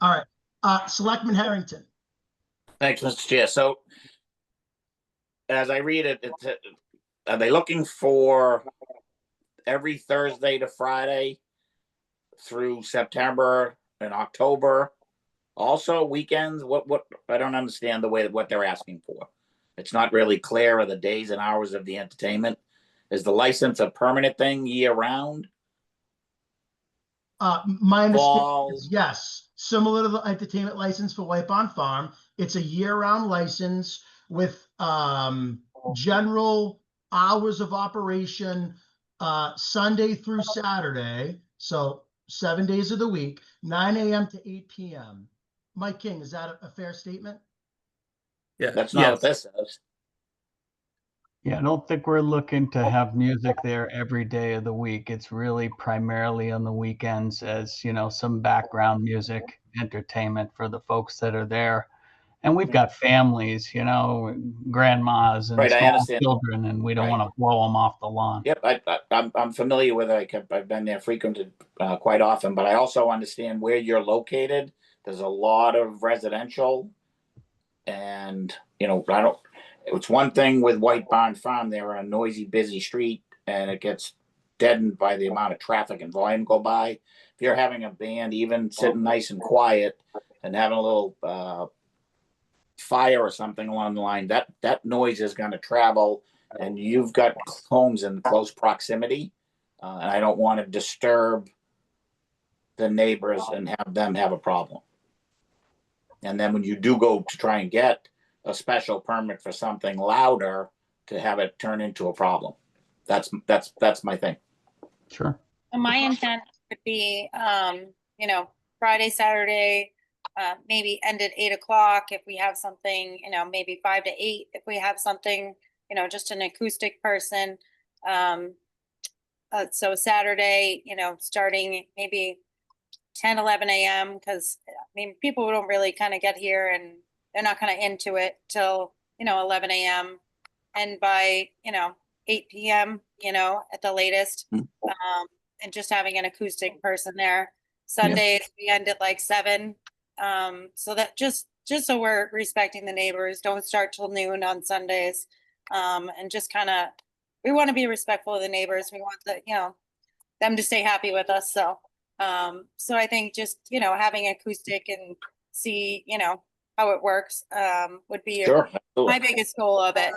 All right, Selectman Harrington. Thanks, Mr. Chair. So as I read it, are they looking for every Thursday to Friday through September and October? Also weekends? What I don't understand what they're asking for. It's not really clear of the days and hours of the entertainment. Is the license a permanent thing year round? My understanding is yes, similar to the entertainment license for White Barn Farm. It's a year-round license with general hours of operation, Sunday through Saturday. So 7 days of the week, 9 a.m. to 8 p.m. Mike King, is that a fair statement? Yeah, That's not what this says. Yeah, I don't think we're looking to have music there every day of the week. It's really primarily on the weekends as, some background music, entertainment for the folks that are there. And we've got families, grandmas and Right, I small understand. children, and we don't want to blow them off the lawn. Yep, I'm familiar with it. I've been there frequented quite often, but I also understand where you're located. There's a lot of residential, and it's one thing with White Barn Farm. They're a noisy, busy street, and it gets deadened by the amount of traffic and volume go by. If you're having a band, even sitting nice and quiet and having a little fire or something along the line, that noise is going to travel, and you've got homes in close proximity, and I don't want to disturb the neighbors and have them have a problem. And then when you do go to try and get a special permit for something louder, to have it turn into a problem. That's my thing. Sure. My intent would be, Friday, Saturday, maybe end at 8 o'clock if we have something, maybe 5 to 8 if we have something, just an acoustic person. So Saturday, starting maybe 10, 11 a.m. because people don't really kind of get here and they're not kind of into it till 11 a.m. and by 8 p.m. At the latest, and just having an acoustic person there. Sundays we end at like 7, so that just so we're respecting the neighbors. Don't start till noon on Sundays, and just kind of we want to be respectful of the neighbors. We want them to stay happy with us. So I think just having acoustic and see how it works would be my biggest goal of it.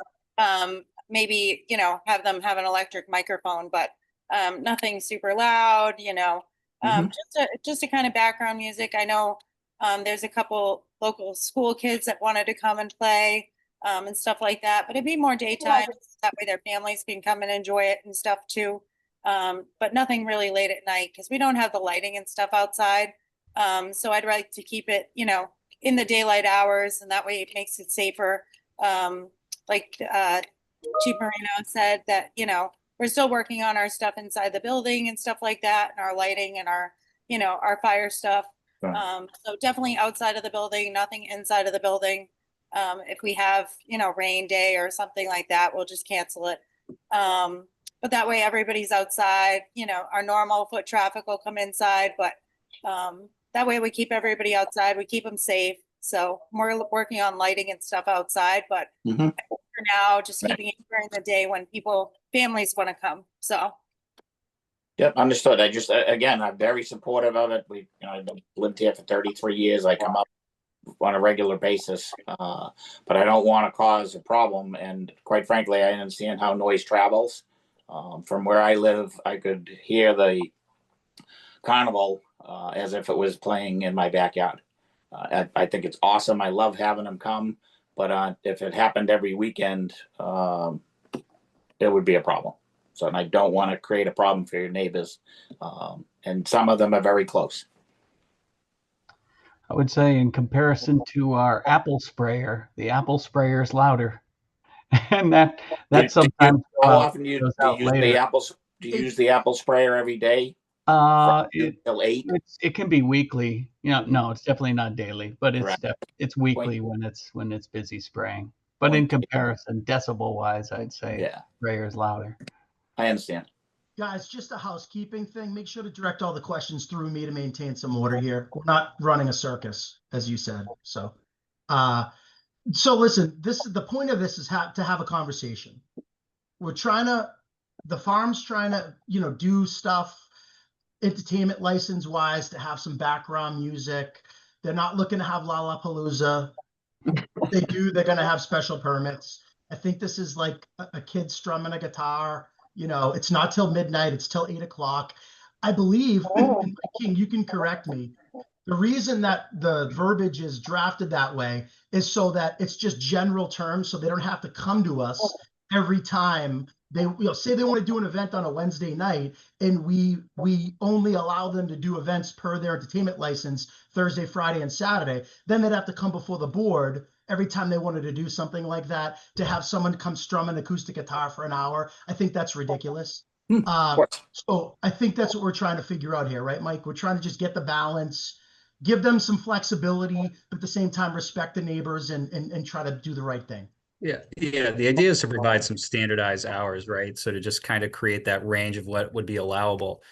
Maybe have them have an electric microphone, but nothing super loud. Just a kind of background music. I know there's a couple local school kids that wanted to come and play and stuff like that, but it'd be more daytime. That way their families can come and enjoy it and stuff too. But nothing really late at night because we don't have the lighting and stuff outside. So I'd like to keep it, in the daylight hours, and that way it makes it safer. Like Chief Marino said that, we're still working on our stuff inside the building and stuff like that, and our lighting and our fire stuff. So definitely outside of the building, nothing inside of the building. If we have, rain day or something like that, we'll just cancel it. But that way everybody's outside, our normal foot traffic will come inside, but that way we keep everybody outside, we keep them safe. So we're working on lighting and stuff outside, but for now, just keeping it during the day when families want to come. So. Yep, understood. I just, again, I'm very supportive of it. I've lived here for 33 years. I come up on a regular basis, but I don't want to cause a problem. And quite frankly, I understand how noise travels. From where I live, I could hear the carnival as if it was playing in my backyard. I think it's awesome. I love having them come, but if it happened every weekend, it would be a problem. So, and I don't want to create a problem for your neighbors. And some of them are very close. I would say in comparison to our apple sprayer, the apple sprayer is louder. And that sometimes How often do you goes out use the later. apples? Do you use the apple sprayer every day? Till 8? It can be weekly. No, it's definitely not daily, but it's Correct. it's weekly when it's busy spraying. But in comparison, decibel wise, I'd say sprayer is louder. I understand. Guys, just a housekeeping thing. Make sure to direct all the questions through me to maintain some order here. We're not running a circus, as you said. So listen, the point of this is to have a conversation. The farm's trying to, do stuff entertainment license wise to have some background music. They're not looking to have Lollapalooza. If they do, they're going to have special permits. I think this is like a kid strumming a guitar. It's not till midnight. It's till 8 o'clock. I believe, and King, you can correct me. The reason that the verbiage is drafted that way is so that it's just general terms, so they don't have to come to us every time they, say they want to do an event on a Wednesday night, and we only allow them to do events per their entertainment license Thursday, Friday, and Saturday. Then they'd have to come before the board every time they wanted to do something like that, to have someone come strum an acoustic guitar for an hour. I think that's ridiculous. So I think that's what we're trying to figure out here, right, Mike? We're trying to just get the balance, give them some flexibility, but at the same time respect the neighbors and try to do the right thing. Yeah. The idea is to provide some standardized hours, right? So to just kind of create that range of what would be allowable.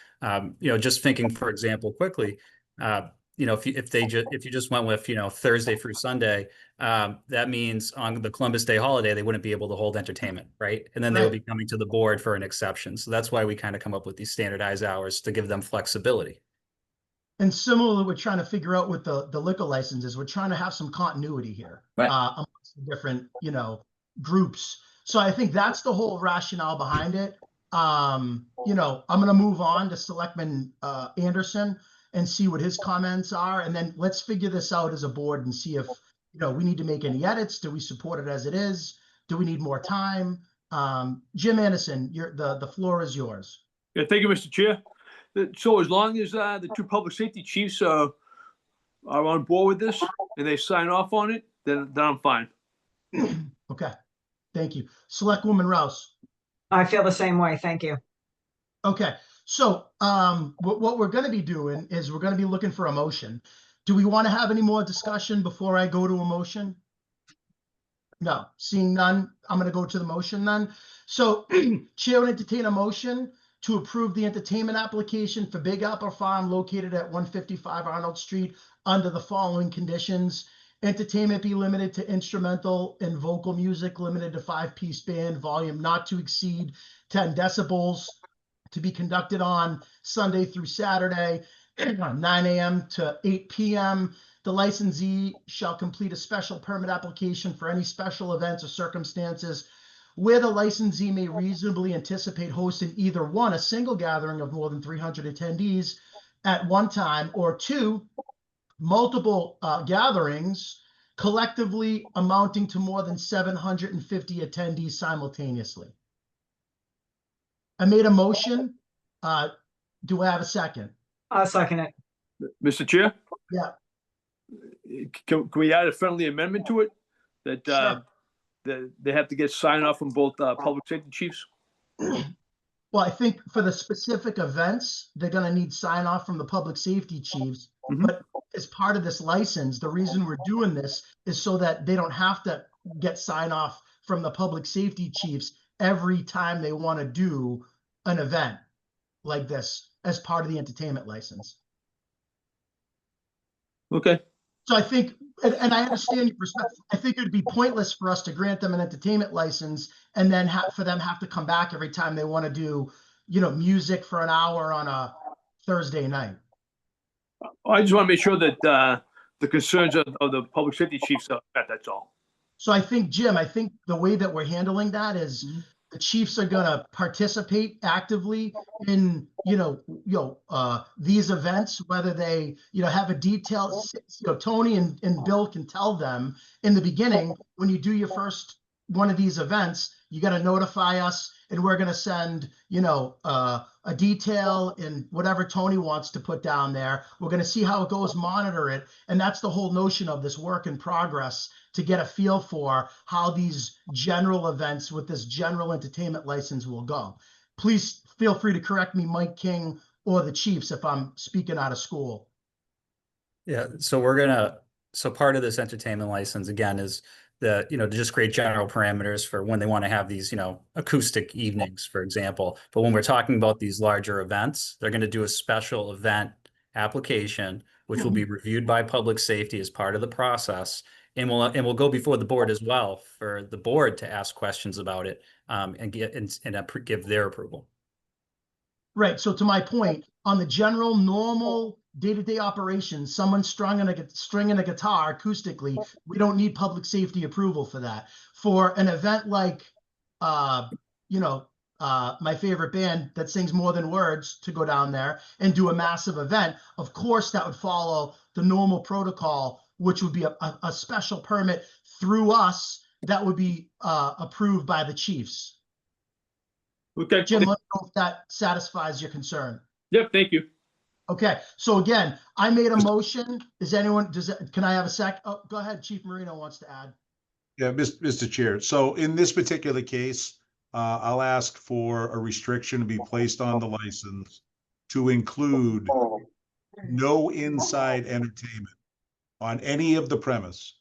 Just thinking, for example, quickly, if you just went with, Thursday through Sunday, that means on the Columbus Day holiday, they wouldn't be able to hold entertainment, right? And then they would be coming to the board for an exception. So that's why we kind of come up with these standardized hours to give them flexibility. And similarly, we're trying to figure out with the liquor licenses, we're trying to have some continuity here amongst the different, groups. So I think that's the whole rationale behind it. I'm going to move on to Selectman Anderson and see what his comments are. And then let's figure this out as a board and see if, we need to make any edits. Do we support it as it is? Do we need more time? Jim Anderson, the floor is yours. Yeah, thank you, Mr. Chair. So as long as the two public safety chiefs are on board with this and they sign off on it, then I'm fine. Okay, thank you. Selectwoman Rouse. I feel the same way. Thank you. Okay, so what we're going to be doing is we're going to be looking for a motion. Do we want to have any more discussion before I go to a motion? No, seeing none, I'm going to go to the motion then. So Chair would entertain a motion to approve the entertainment application for Big Apple Farm located at 155 Arnold Street under the following conditions. Entertainment be limited to instrumental and vocal music, limited to 5-piece band, volume not to exceed 10 decibels, to be conducted on Sunday through Saturday, 9 a.m. to 8 p.m. The licensee shall complete a special permit application for any special events or circumstances where the licensee may reasonably anticipate hosting either one, a single gathering of more than 300 attendees at one time, or two, multiple gatherings collectively amounting to more than 750 attendees simultaneously. I made a motion. Do I have a second? I'll second it. Mr. Chair? Yeah. Can we add a friendly amendment to it? That Sure. that they have to get sign off from both public safety chiefs? Well, I think for the specific events, they're going to need sign off from the public safety chiefs. But as part of this license, the reason we're doing this is so that they don't have to get sign off from the public safety chiefs every time they want to do an event like this as part of the entertainment license. Okay. So I think, and I understand your perspective, I think it would be pointless for us to grant them an entertainment license and then for them have to come back every time they want to do, music for an hour on a Thursday night. I just want to make sure that the concerns of the public safety chiefs are met, that's all. So I think, Jim, the way that we're handling that is the chiefs are going to participate actively in, these events, whether they, have a detailed, Tony and Bill can tell them in the beginning, when you do your first one of these events, You got to notify us, and we're going to send, a detail and whatever Tony wants to put down there. We're going to see how it goes, monitor it. And that's the whole notion of this work in progress, to get a feel for how these general events with this general entertainment license will go. Please feel free to correct me, Mike King or the Chiefs, if I'm speaking out of school. Yeah, so part of this entertainment license again is to just create general parameters for when they want to have these, acoustic evenings, for example. But when we're talking about these larger events, they're going to do a special event application, which will be reviewed by public safety as part of the process. And we'll go before the board as well for the board to ask questions about it, and give their approval. Right. So to my point, on the general, normal day-to-day operations, someone stringing a guitar acoustically, we don't need public safety approval for that. For an event like, my favorite band that sings more than words to go down there and do a massive event, of course, that would follow the normal protocol, which would be a special permit through us that would be approved by the chiefs. Okay. Jim, let me know if that satisfies your concern. Yep, thank you. Okay, so again, I made a motion. Can I have a sec? Oh, go ahead, Chief Marino wants to add. Yeah, Mr. Chair. So in this particular case, I'll ask for a restriction to be placed on the license to include no inside entertainment on any of the premise.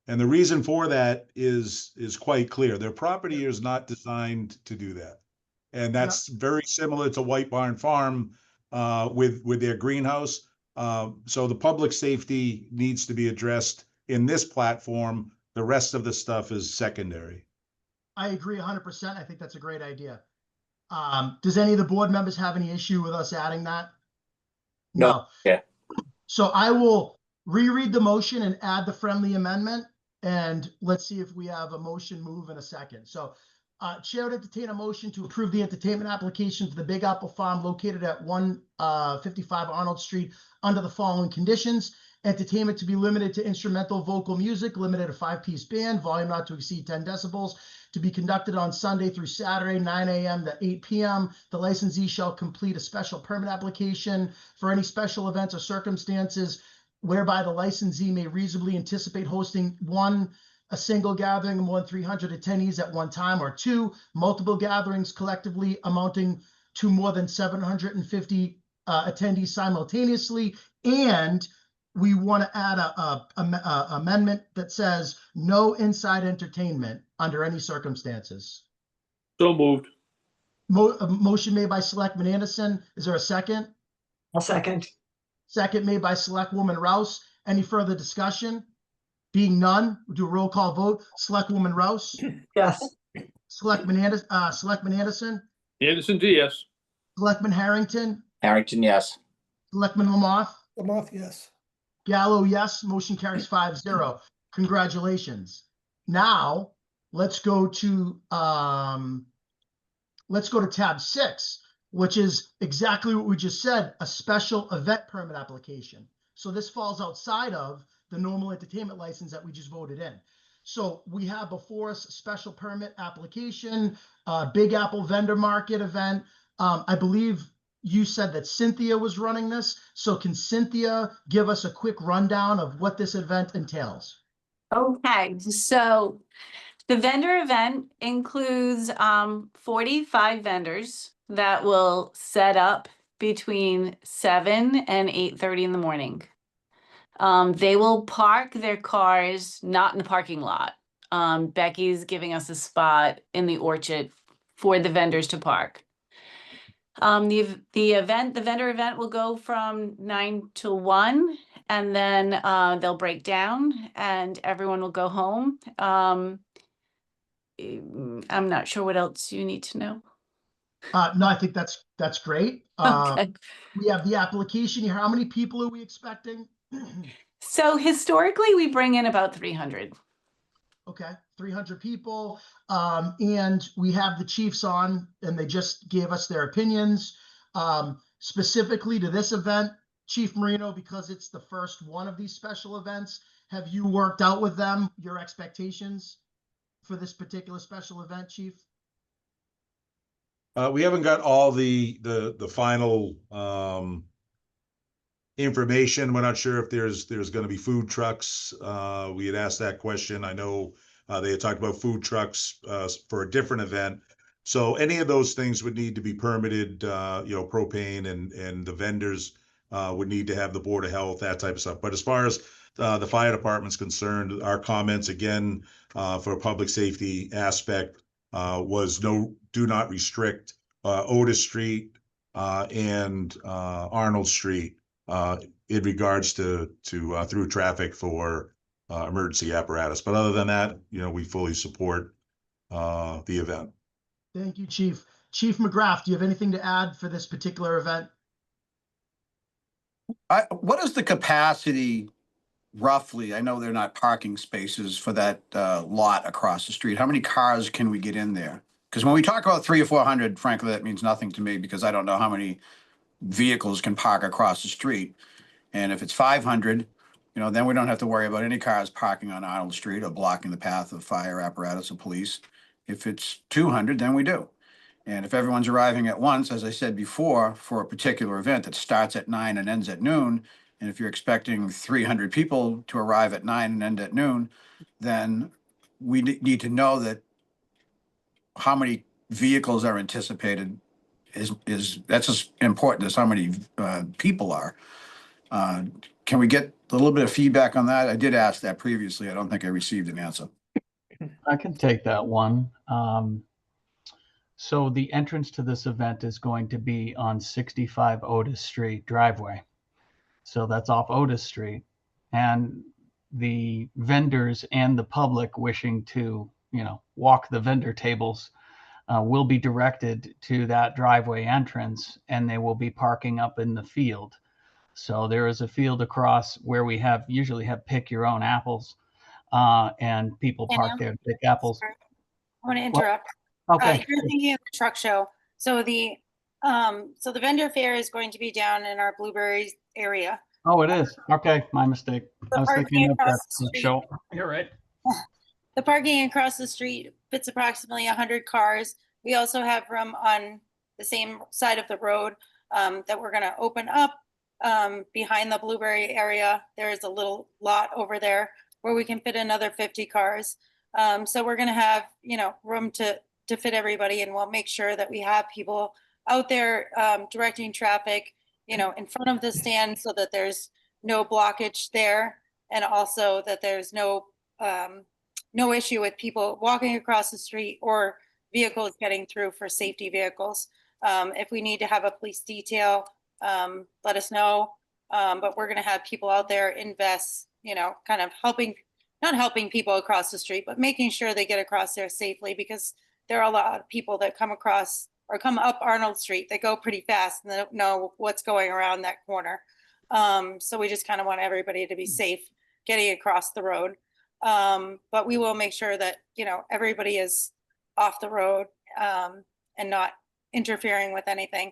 And the reason for that is quite clear. Their property is not designed to do that. And that's very similar to White Barn Farm with their greenhouse. So the public safety needs to be addressed in this platform. The rest of the stuff is secondary. I agree 100%. I think that's a great idea. Does any of the board members have any issue with us adding that? No. Yeah. So I will reread the motion and add the friendly amendment, and let's see if we have a motion move in a second. So Chair would entertain a motion to approve the entertainment application for the Big Apple Farm located at 155 Arnold Street under the following conditions. Entertainment to be limited to instrumental vocal music, limited to 5-piece band, volume not to exceed 10 decibels, to be conducted on Sunday through Saturday, 9 a.m. to 8 p.m. The licensee shall complete a special permit application for any special events or circumstances whereby the licensee may reasonably anticipate hosting a single gathering of more than 300 attendees at one time, or 2, multiple gatherings collectively amounting to more than 750 attendees simultaneously. And we want to add a amendment that says no inside entertainment under any circumstances. So moved. Motion made by Selectman Anderson. Is there a second? I'll second. Second made by Selectwoman Rouse. Any further discussion? Being none, we'll do a roll call vote. Selectwoman Rouse? Yes. Selectman Anderson? Anderson, yes. Selectman Harrington? Harrington, yes. Selectman Lamoth? Lamoth, yes. Gallo, yes. Motion carries 5-0. Congratulations. Now, let's go to tab 6, which is exactly what we just said, a special event permit application. So this falls outside of the normal entertainment license that we just voted in. So we have before us a special permit application, Big Apple vendor market event. I believe you said that Cynthia was running this. So can Cynthia give us a quick rundown of what this event entails? Okay, so the vendor event includes 45 vendors that will set up between 7 and 8:30 in the morning. They will park their cars not in the parking lot. Becky's giving us a spot in the orchard for the vendors to park. The vendor event will go from 9 to 1, and then they'll break down and everyone will go home. I'm not sure what else you need to know. No, I think that's great. Okay. We have the application here. How many people are we expecting? So historically, we bring in about 300. Okay, 300 people. And we have the chiefs on, and they just gave us their opinions. Specifically to this event, Chief Marino, because it's the first one of these special events, have you worked out with them your expectations for this particular special event, Chief? We haven't got all the final information. We're not sure if there's going to be food trucks. We had asked that question. I know they had talked about food trucks for a different event. So any of those things would need to be permitted, propane and the vendors would need to have the Board of Health, that type of stuff. But as far as the fire department's concerned, our comments again for a public safety aspect was do not restrict Otis Street and Arnold Street in regards to through traffic for emergency apparatus. But other than that, we fully support the event. Thank you, Chief. Chief McGrath, do you have anything to add for this particular event? What is the capacity roughly? I know they're not parking spaces for that lot across the street. How many cars can we get in there? Because when we talk about 300 or 400, frankly, that means nothing to me because I don't know how many vehicles can park across the street. And if it's 500, then we don't have to worry about any cars parking on Arnold Street or blocking the path of fire apparatus or police. If it's 200, then we do. And if everyone's arriving at once, as I said before, for a particular event that starts at 9 and ends at noon, and if you're expecting 300 people to arrive at 9 and end at noon, then we need to know that how many vehicles are anticipated is that's as important as how many people are. Can we get a little bit of feedback on that? I did ask that previously. I don't think I received an answer. I can take that one. So the entrance to this event is going to be on 65 Otis Street driveway. So that's off Otis Street. And the vendors and the public wishing to, walk the vendor tables will be directed to that driveway entrance, and they will be parking up in the field. So there is a field across where we usually have pick your own apples, and people park there to pick apples. I want to interrupt. Okay. You're thinking of the truck show. So the vendor fair is going to be down in our Blueberries area. Oh, it is. Okay, my mistake. I was thinking of that street. show. You're right. The parking across the street fits approximately 100 cars. We also have room on the same side of the road that we're going to open up behind the Blueberry area. There is a little lot over there where we can fit another 50 cars. So we're going to have, room to fit everybody, and we'll make sure that we have people out there directing traffic, in front of the stand so that there's no blockage there, and also that there's no issue with people walking across the street or vehicles getting through for safety vehicles. If we need to have a police detail, let us know. But we're going to have people out there invest, kind of not helping people across the street, but making sure they get across there safely, because there are a lot of people that come across or come up Arnold Street that go pretty fast and they don't know what's going around that corner. So we just kind of want everybody to be safe getting across the road. But we will make sure that, everybody is off the road and not interfering with anything.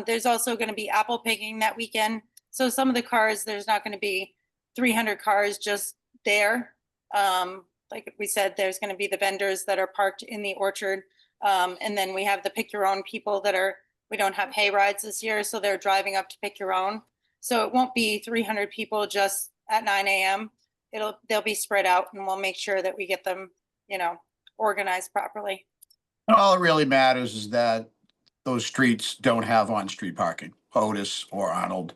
There's also going to be apple picking that weekend. So some of the cars, there's not going to be 300 cars just there. Like we said, there's going to be the vendors that are parked in the orchard. And then we have the pick your own people we don't have hay rides this year, so they're driving up to pick your own. So it won't be 300 people just at 9 a.m. They'll be spread out, and we'll make sure that we get them, organized properly. All that really matters is that those streets don't have on-street parking, Otis or Arnold,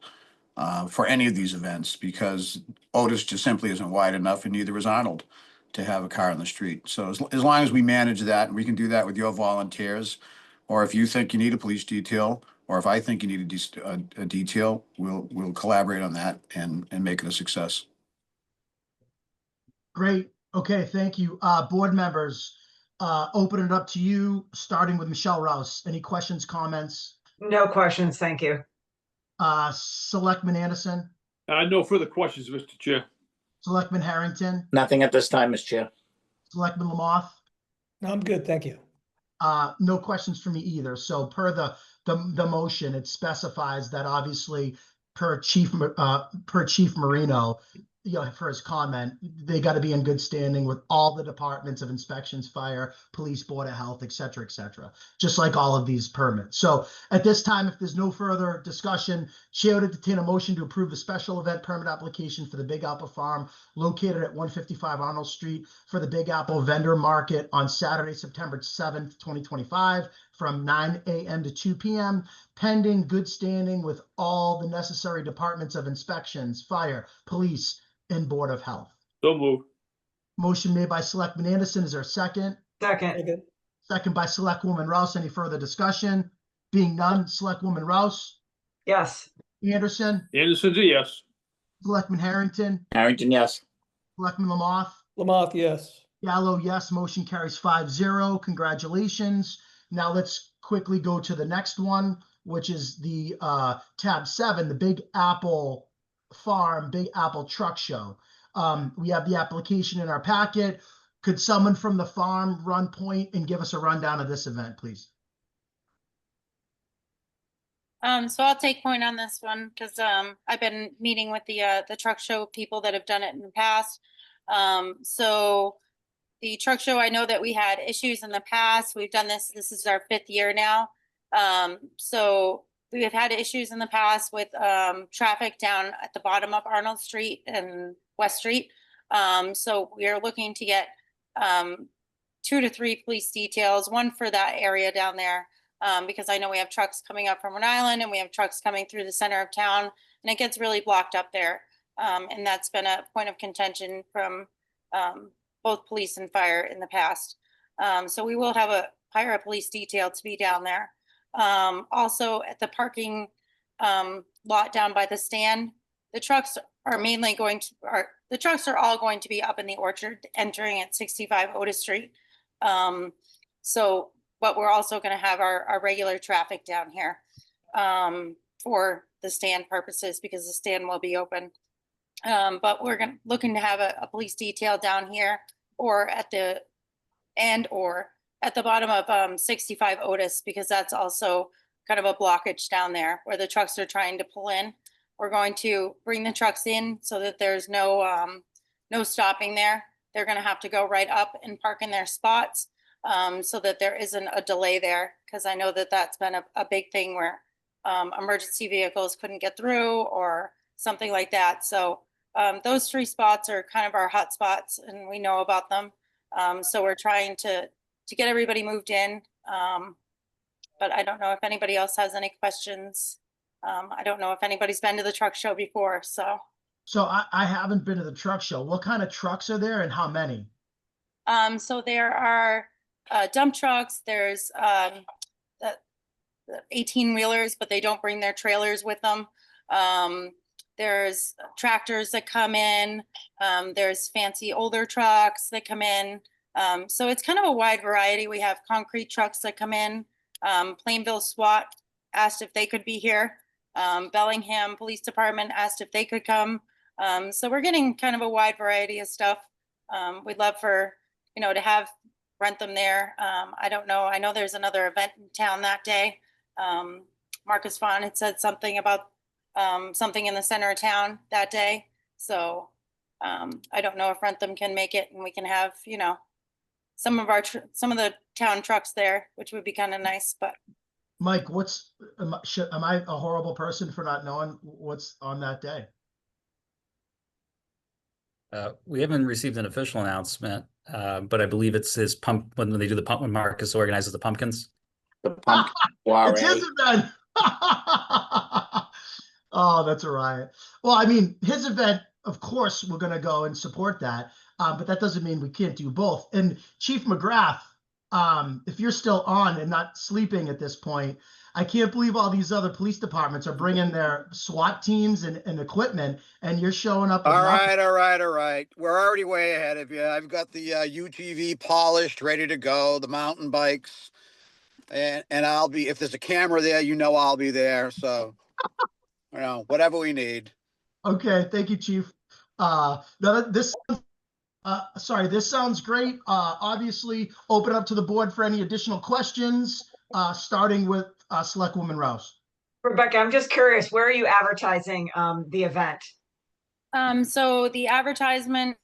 for any of these events, because Otis just simply isn't wide enough, and neither is Arnold, to have a car on the street. So as long as we manage that, and we can do that with your volunteers, or if you think you need a police detail, or if I think you need a detail, we'll collaborate on that and make it a success. Great. Okay, thank you. Board members, open it up to you, starting with Michelle Rouse. Any questions, comments? No questions, thank you. Selectman Anderson? No further questions, Mr. Chair. Selectman Harrington? Nothing at this time, Mr. Chair. Selectman Lamoth? No, I'm good, thank you. No questions for me either. So per the motion, it specifies that obviously per Chief Marino, for his comment, they got to be in good standing with all the departments of inspections, fire, police, board of health, et cetera, just like all of these permits. So at this time, if there's no further discussion, Chair would entertain a motion to approve the special event permit application for the Big Apple Farm located at 155 Arnold Street for the Big Apple Vendor Market on Saturday, September 7th, 2025, from 9 a.m. to 2 p.m., pending good standing with all the necessary departments of inspections, fire, police, and Board of Health. So moved. Motion made by Selectman Anderson. Is there a second? Second. Second by Selectwoman Rouse. Any further discussion? Being none, Selectwoman Rouse, Yes. Anderson, Anderson's a yes. Selectman Harrington, Harrington, yes. Selectman Lamothe, Lamothe, yes. Gallo, yes. Motion carries 5-0. Congratulations. Now let's quickly go to the next one, which is the tab 7, the Big Apple Farm Big Apple Truck Show. We have the application in our packet. Could someone from the farm run point and give us a rundown of this event, please? So I'll take point on this one because I've been meeting with the truck show people that have done it in the past. So the truck show, I know that we had issues in the past. We've done this. This is our 5th year now. So we have had issues in the past with traffic down at the bottom of Arnold Street and West Street. So we are looking to get 2 to 3 police details, one for that area down there, because I know we have trucks coming up from Rhode Island and we have trucks coming through the center of town, and it gets really blocked up there. And that's been a point of contention from both police and fire in the past. So we will have hire a police detail to be down there. Also at the parking lot down by the stand, the trucks are mainly the trucks are all going to be up in the orchard entering at 65 Otis Street. But we're also going to have our regular traffic down here for the stand purposes because the stand will be open. But we're looking to have a police detail down here or at the bottom of 65 Otis, because that's also kind of a blockage down there where the trucks are trying to pull in. We're going to bring the trucks in so that there's no stopping there. They're going to have to go right up and park in their spots so that there isn't a delay there, because I know that that's been a big thing where emergency vehicles couldn't get through or something like that. So those 3 spots are kind of our hot spots and we know about them. So we're trying to get everybody moved in. But I don't know if anybody else has any questions. I don't know if anybody's been to the truck show before, so. So I haven't been to the truck show. What kind of trucks are there and how many? So there are dump trucks, there's 18-wheelers, but they don't bring their trailers with them. There's tractors that come in. There's fancy older trucks that come in. So it's kind of a wide variety. We have concrete trucks that come in. Plainville SWAT asked if they could be here. Bellingham Police Department asked if they could come. So we're getting kind of a wide variety of stuff. We'd love for, to have Wrentham there. I don't know. I know there's another event in town that day. Marcus Vaughn had said something about something in the center of town that day. So I don't know if Wrentham can make it and we can have, some of the town trucks there, which would be kind of nice, but. Mike, am I a horrible person for not knowing what's on that day? We haven't received an official announcement, but I believe it's his pump when they do the pump when Marcus organizes the pumpkins. The pumpkin It's his event. Oh, that's a riot. Well, I mean, his event, of course, we're going to go and support that. But that doesn't mean we can't do both. And Chief McGrath, if you're still on and not sleeping at this point, I can't believe all these other police departments are bringing their SWAT teams and equipment, and you're showing up. All right. We're already way ahead of you. I've got the UTV polished, ready to go, the mountain bikes, and I'll be, if there's a camera there, I'll be there. So, whatever we need. Okay, thank you, Chief. This sounds great. Obviously, open up to the board for any additional questions, starting with Selectwoman Rouse. Rebecca, I'm just curious, where are you advertising the event? So the advertisement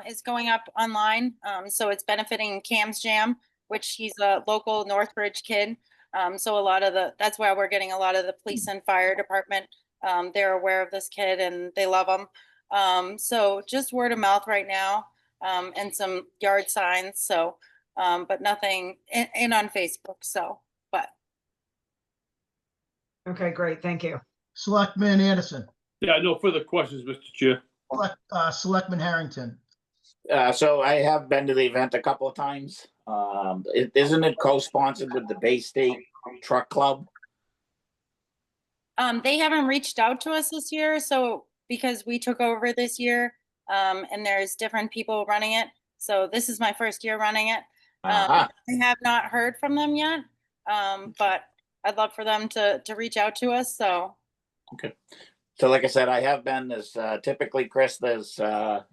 is going up online. So it's benefiting Cam's Jam, which he's a local Northbridge kid. So that's why we're getting a lot of the police and fire department. They're aware of this kid and they love him. So just word of mouth right now, and some yard signs. So, but nothing in on Facebook. So, but. Okay, great. Thank you. Selectman Anderson, Yeah, no further questions, Mr. Chair. Selectman Harrington. So I have been to the event a couple of times. Isn't it co-sponsored with the Bay State Truck Club? They haven't reached out to us this year, so because we took over this year, and there's different people running it. So this is my first year running it. I have not heard from them yet, but I'd love for them to reach out to us. So. Okay. So like I said, I have been. There's typically, Chris, there's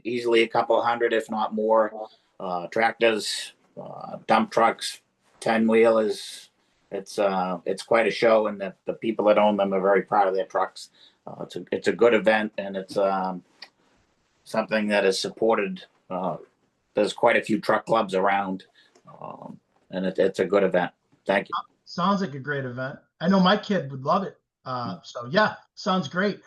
easily a couple hundred, if not more, tractors, dump trucks, 10-wheelers. It's quite a show, and the people that own them are very proud of their trucks. It's a good event, and it's something that is supported. There's quite a few truck clubs around, and it's a good event. Thank you. Sounds like a great event. I know my kid would love it. So yeah, sounds great.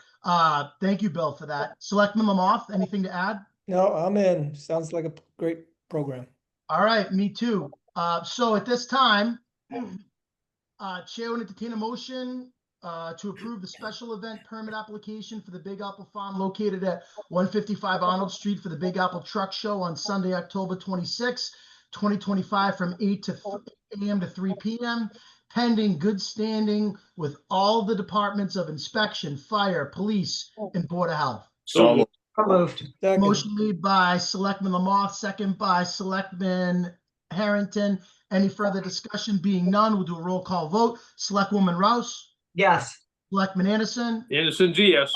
Thank you, Bill, for that. Selectman Lamoth, anything to add? No, I'm in. Sounds like a great program. All right, me too. So at this time, Chair would entertain a motion to approve the special event permit application for the Big Apple Farm located at 155 Arnold Street for the Big Apple Truck Show on Sunday, October 26, 2025 from 8 a.m. to 3 p.m. pending good standing with all the departments of inspection, fire, police, and Board of Health. So moved. Motion made by Selectman Lamoth, second by Selectman Harrington. Any further discussion? Being none, we'll do a roll call vote. Selectwoman Rouse? Yes. Selectman Anderson? Anderson's a yes.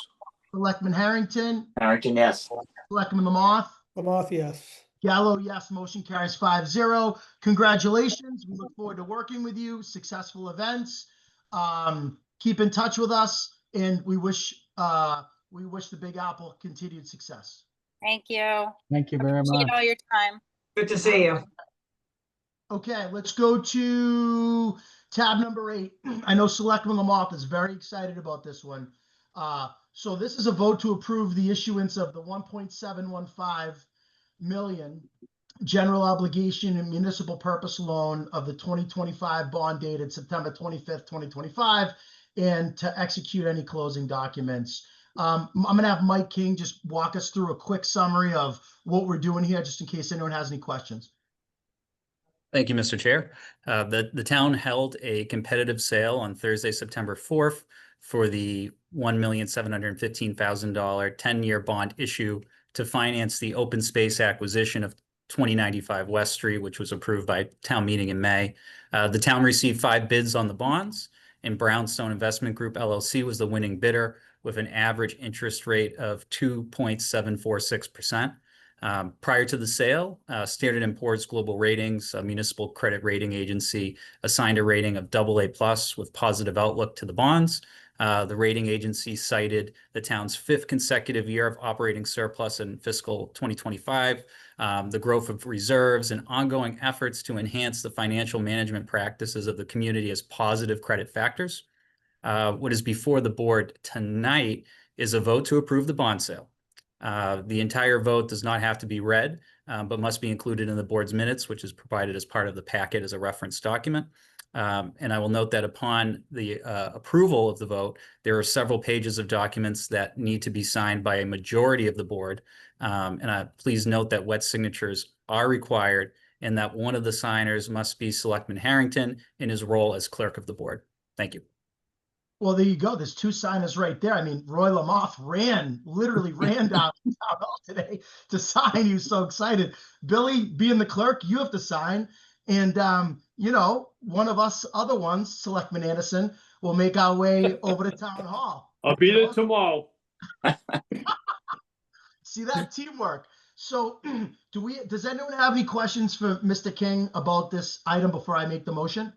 Selectman Harrington? Harrington, yes. Selectman Lamoth? Lamoth, yes. Gallo, yes. Motion carries 5-0. Congratulations. We look forward to working with you. Successful events. Keep in touch with us, and we wish the Big Apple continued success. Thank you. Thank you very Appreciate much. all your time. Good to see you. Okay, let's go to tab number 8. I know Selectman Lamoth is very excited about this one. So this is a vote to approve the issuance of the 1.715 million general obligation and municipal purpose loan of the 2025 bond dated September 25th, 2025, and to execute any closing documents. I'm going to have Mike King just walk us through a quick summary of what we're doing here, just in case anyone has any questions. Thank you, Mr. Chair. The town held a competitive sale on Thursday, September 4th for the $1,715,000 10-year bond issue to finance the open space acquisition of 2095 West Street, which was approved by town meeting in May. The town received 5 bids on the bonds, and Brownstone Investment Group LLC was the winning bidder with an average interest rate of 2.746%. Prior to the sale, Standard & Poor's Global Ratings, a municipal credit rating agency, assigned a rating of AA+ with positive outlook to the bonds. The rating agency cited the town's 5th consecutive year of operating surplus in fiscal 2025, the growth of reserves, and ongoing efforts to enhance the financial management practices of the community as positive credit factors. What is before the board tonight is a vote to approve the bond sale. The entire vote does not have to be read, but must be included in the board's minutes, which is provided as part of the packet as a reference document. And I will note that upon the approval of the vote, there are several pages of documents that need to be signed by a majority of the board. And please note that wet signatures are required and that one of the signers must be Selectman Harrington in his role as clerk of the board. Thank you. Well, there you go. There's 2 signers right there. I mean, Roy Lamoth literally ran down to town hall today to sign. He was so excited. Billy, being the clerk, you have to sign. And, one of us other ones, Selectman Anderson, will make our way over to town hall. I'll be there tomorrow. See that teamwork. So does anyone have any questions for Mr. King about this item before I make the motion?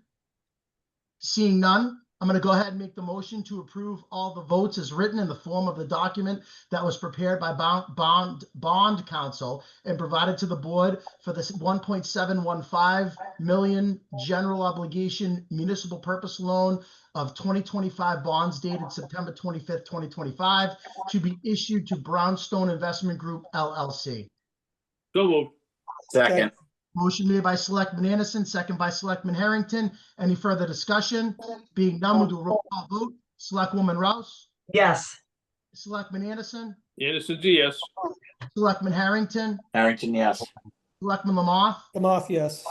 Seeing none, I'm going to go ahead and make the motion to approve all the votes as written in the form of the document that was prepared by bond counsel and provided to the board for this 1.715 million general obligation municipal purpose loan of 2025 bonds dated September 25th, 2025 to be issued to Brownstone Investment Group LLC. So moved. Second. Motion made by Selectman Anderson, second by Selectman Harrington. Any further discussion? Being done, we'll do a roll call vote. Selectwoman Rouse, Yes. Selectman Anderson, Anderson's a yes. Selectman Harrington, Harrington, yes. Selectman Lamoth, Lamoth, yes.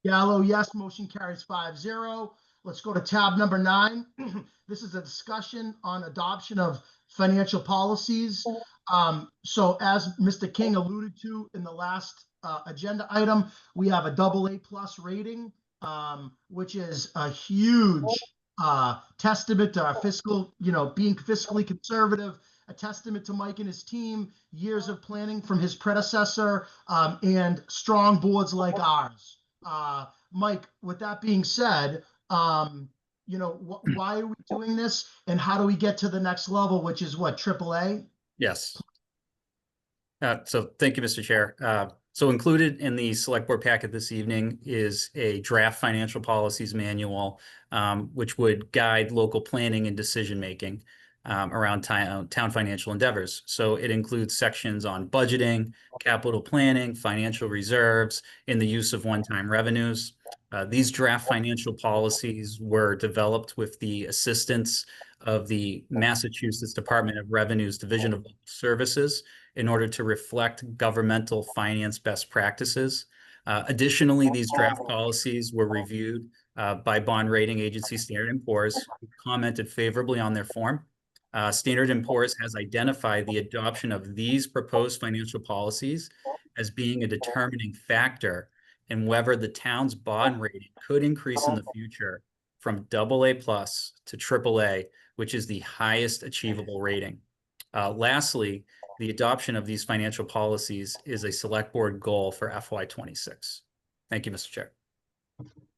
Gallo, yes. Motion carries 5-0. Let's go to tab number 9. This is a discussion on adoption of financial policies. So as Mr. King alluded to in the last agenda item, we have a AA+ rating, which is a huge testament to our fiscal, being fiscally conservative, a testament to Mike and his team, years of planning from his predecessor, and strong boards like ours. Mike, with that being said, why are we doing this and how do we get to the next level, which is what, AAA? Yes. So thank you, Mr. Chair. So included in the select board packet this evening is a draft financial policies manual, which would guide local planning and decision-making around town financial endeavors. So it includes sections on budgeting, capital planning, financial reserves, and the use of one-time revenues. These draft financial policies were developed with the assistance of the Massachusetts Department of Revenue's Division of Local Services in order to reflect governmental finance best practices. Additionally, these draft policies were reviewed by bond rating agency Standard & Poor's, who commented favorably on their form. Standard & Poor's has identified the adoption of these proposed financial policies as being a determining factor in whether the town's bond rating could increase in the future from AA+ to AAA, which is the highest achievable rating. Lastly, the adoption of these financial policies is a select board goal for FY26. Thank you, Mr. Chair.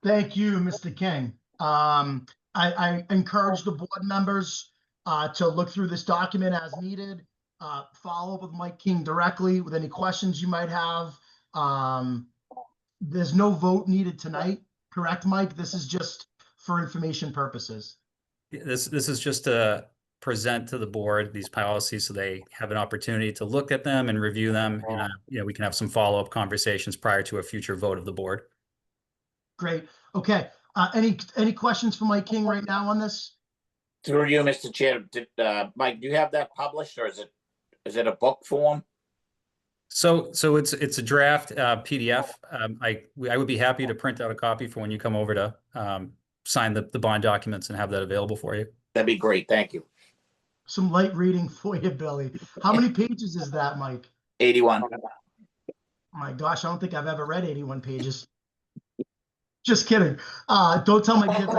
Thank you, Mr. King. I encourage the board members to look through this document as needed, follow up with Mike King directly with any questions you might have. There's no vote needed tonight, correct, Mike? This is just for information purposes. This is just to present to the board these policies so they have an opportunity to look at them and review them, and we can have some follow-up conversations prior to a future vote of the board. Great. Okay. Any questions for Mike King right now on this? Through you, Mr. Chair, Mike, do you have that published, or is it a book form? So it's a draft PDF. I would be happy to print out a copy for when you come over to sign the bond documents and have that available for you. That'd be great. Thank you. Some light reading for you, Billy. How many pages is that, Mike? 81. Oh my gosh, I don't think I've ever read 81 pages. Just kidding. Don't tell my kids.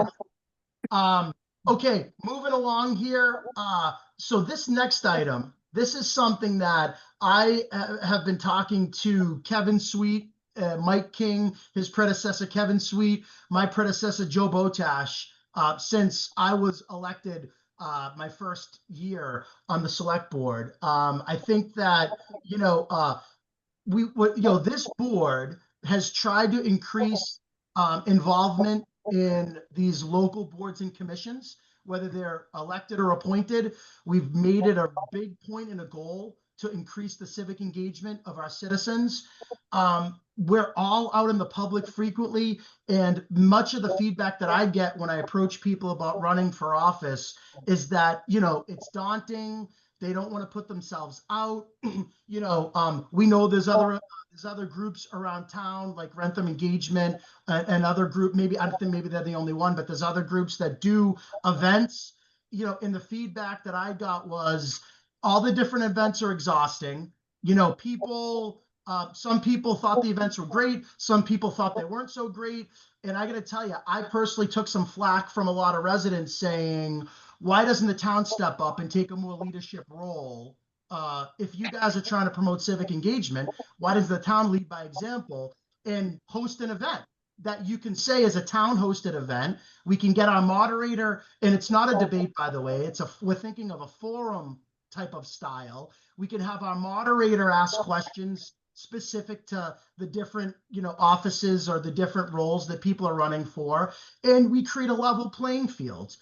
Okay, moving along here. So this next item, this is something that I have been talking to Kevin Sweet, Mike King, his predecessor, Kevin Sweet, my predecessor, Joe Botash, since I was elected my first year on the select board. I think that, this board has tried to increase involvement in these local boards and commissions, whether they're elected or appointed. We've made it a big point and a goal to increase the civic engagement of our citizens. We're all out in the public frequently, and much of the feedback that I get when I approach people about running for office is that, it's daunting. They don't want to put themselves out. We know there's other groups around town like Wrentham Engagement and other group. Maybe I don't think maybe they're the only one, but there's other groups that do events. And the feedback that I got was all the different events are exhausting. People. Some people thought the events were great. Some people thought they weren't so great. And I got to tell you, I personally took some flack from a lot of residents saying, why doesn't the town step up and take a more leadership role? If you guys are trying to promote civic engagement, why does the town lead by example and host an event? that you can say is a town hosted event. We can get our moderator, and it's not a debate, by the way. We're thinking of a forum type of style. We can have our moderator ask questions specific to the different, offices or the different roles that people are running for, and we create a level playing field.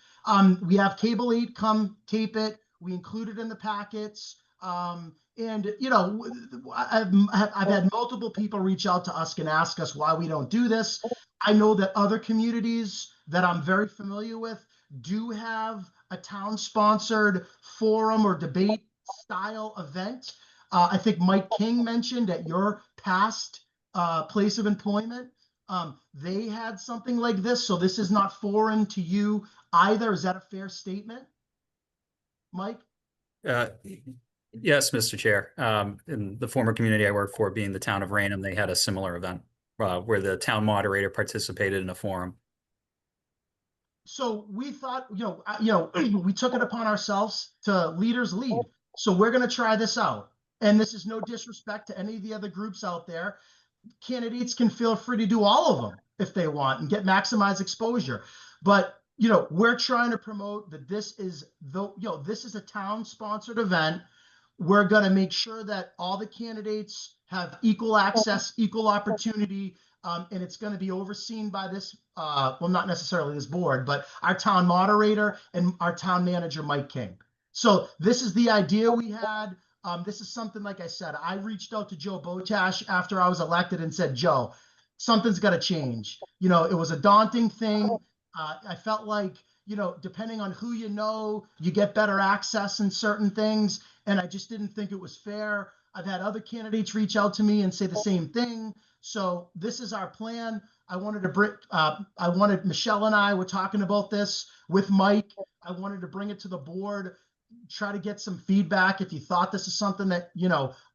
We have Cable 8 come tape it. We include it in the packets. And I've had multiple people reach out to us and ask us why we don't do this. I know that other communities that I'm very familiar with do have a town-sponsored forum or debate style event. I think Mike King mentioned at your past place of employment, they had something like this. So this is not foreign to you either. Is that a fair statement, Mike? Yes, Mr. Chair. In the former community I worked for, being the town of Wrentham, they had a similar event where the town moderator participated in a forum. So we thought, we took it upon ourselves to leaders lead. So we're going to try this out. And this is no disrespect to any of the other groups out there. Candidates can feel free to do all of them if they want and get maximized exposure. But, we're trying to promote that this is a town-sponsored event. We're going to make sure that all the candidates have equal access, equal opportunity, and it's going to be overseen by this, well, not necessarily this board, but our town moderator and our town manager, Mike King. So this is the idea we had. This is something, like I said, I reached out to Joe Botash after I was elected and said, Joe, something's got to change. It was a daunting thing. I felt like, depending on who you get better access in certain things. And I just didn't think it was fair. I've had other candidates reach out to me and say the same thing. So this is our plan. I wanted Michelle and I were talking about this with Mike. I wanted to bring it to the board, try to get some feedback if you thought this is something that,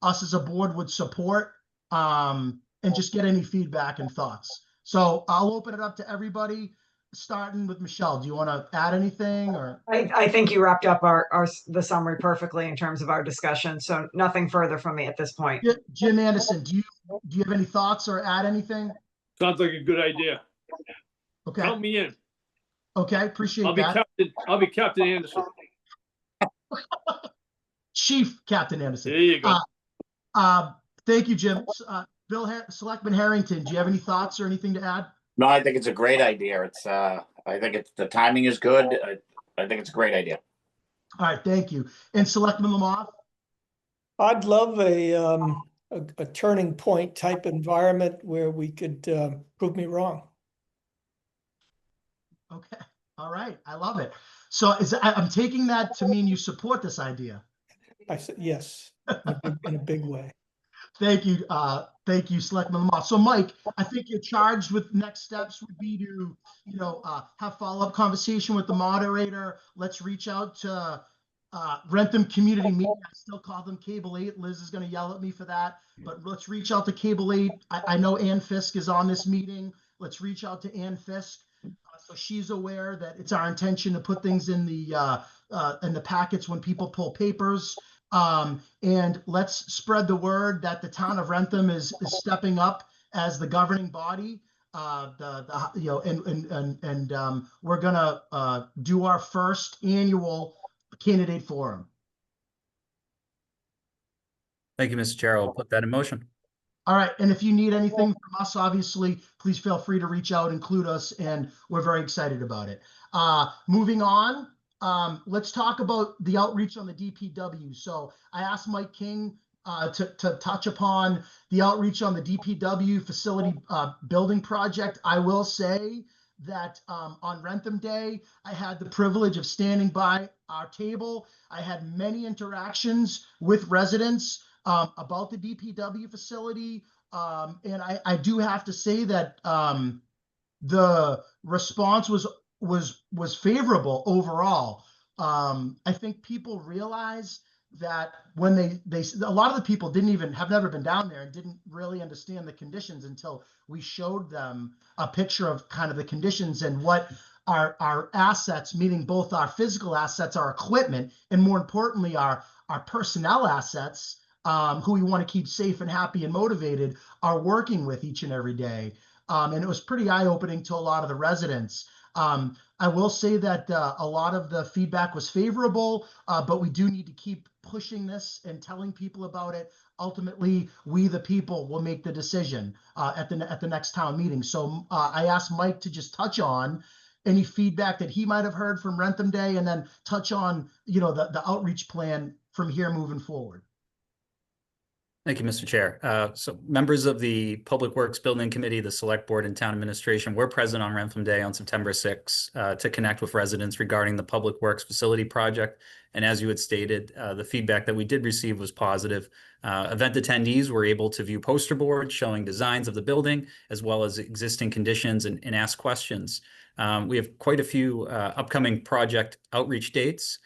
us as a board would support, and just get any feedback and thoughts. So I'll open it up to everybody, starting with Michelle. Do you want to add anything, or? I think you wrapped up the summary perfectly in terms of our discussion. So nothing further from me at this point. Jim Anderson, do you have any thoughts or add anything? Sounds like a good idea. Okay. Count me in. Okay, appreciate that. I'll be Captain Anderson. Chief Captain Anderson. There you go. Thank you, Jim. Selectman Harrington, do you have any thoughts or anything to add? No, I think it's a great idea. I think the timing is good. I think it's a great idea. All right, thank you. And Selectman Lamar? I'd love a turning point type environment where we could prove me wrong. Okay, all right, I love it. So I'm taking that to mean you support this idea. I said yes, in a big way. Thank you, Selectman Lamar. So Mike, I think you're charged with next steps would be to, have follow-up conversation with the moderator. Let's reach out to Wrentham Community Media. I still call them Cable 8. Liz is going to yell at me for that, but let's reach out to Cable 8. I know Ann Fisk is on this meeting. Let's reach out to Ann Fisk. So she's aware that it's our intention to put things in the packets when people pull papers. And let's spread the word that the town of Wrentham is stepping up as the governing body. We're gonna do our first annual candidate forum. Thank you, Mr. Chair. I'll put that in motion. All right, and if you need anything from us, obviously, please feel free to reach out, include us, and we're very excited about it. Moving on, let's talk about the outreach on the DPW. So I asked Mike King to touch upon the outreach on the DPW facility building project. I will say that on Wrentham Day, I had the privilege of standing by our table. I had many interactions with residents about the DPW facility. And I do have to say that the response was favorable overall. I think people realize that when a lot of the people have never been down there and didn't really understand the conditions until we showed them a picture of kind of the conditions and what our assets, meaning both our physical assets, our equipment, and more importantly, our personnel assets, who we want to keep safe and happy and motivated, are working with each and every day. And it was pretty eye-opening to a lot of the residents. I will say that a lot of the feedback was favorable, but we do need to keep pushing this and telling people about it. Ultimately, we the people will make the decision at the next town meeting. So I asked Mike to just touch on any feedback that he might have heard from Wrentham Day, and then touch on, you know, the outreach plan from here moving forward. Thank you, Mr. Chair. So members of the Public Works Building Committee, the Select Board, and Town Administration were present on Wrentham Day on September 6 to connect with residents regarding the Public Works Facility Project. And as you had stated, the feedback that we did receive was positive. Event attendees were able to view poster boards showing designs of the building, as well as existing conditions, and ask questions. We have quite a few upcoming project outreach dates,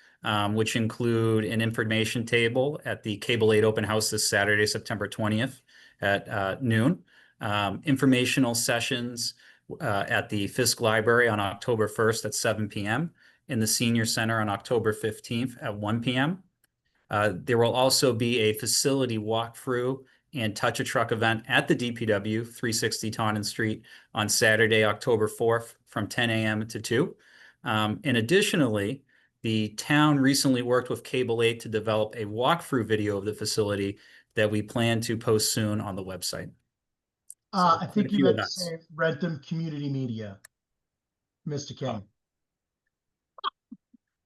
which include an information table at the Cable 8 open house this Saturday, September 20th at noon. Informational sessions at the Fisk Library on October 1st at 7 p.m. in the Senior Center on October 15th at 1 p.m. There will also be a facility walkthrough and touch a truck event at the DPW 360 Taunton Street on Saturday, October 4th from 10 a.m. to 2. And additionally, the town recently worked with Cable 8 to develop a walkthrough video of the facility that we plan to post soon on the website. I think you meant to say Wrentham Community Media, Mr. King.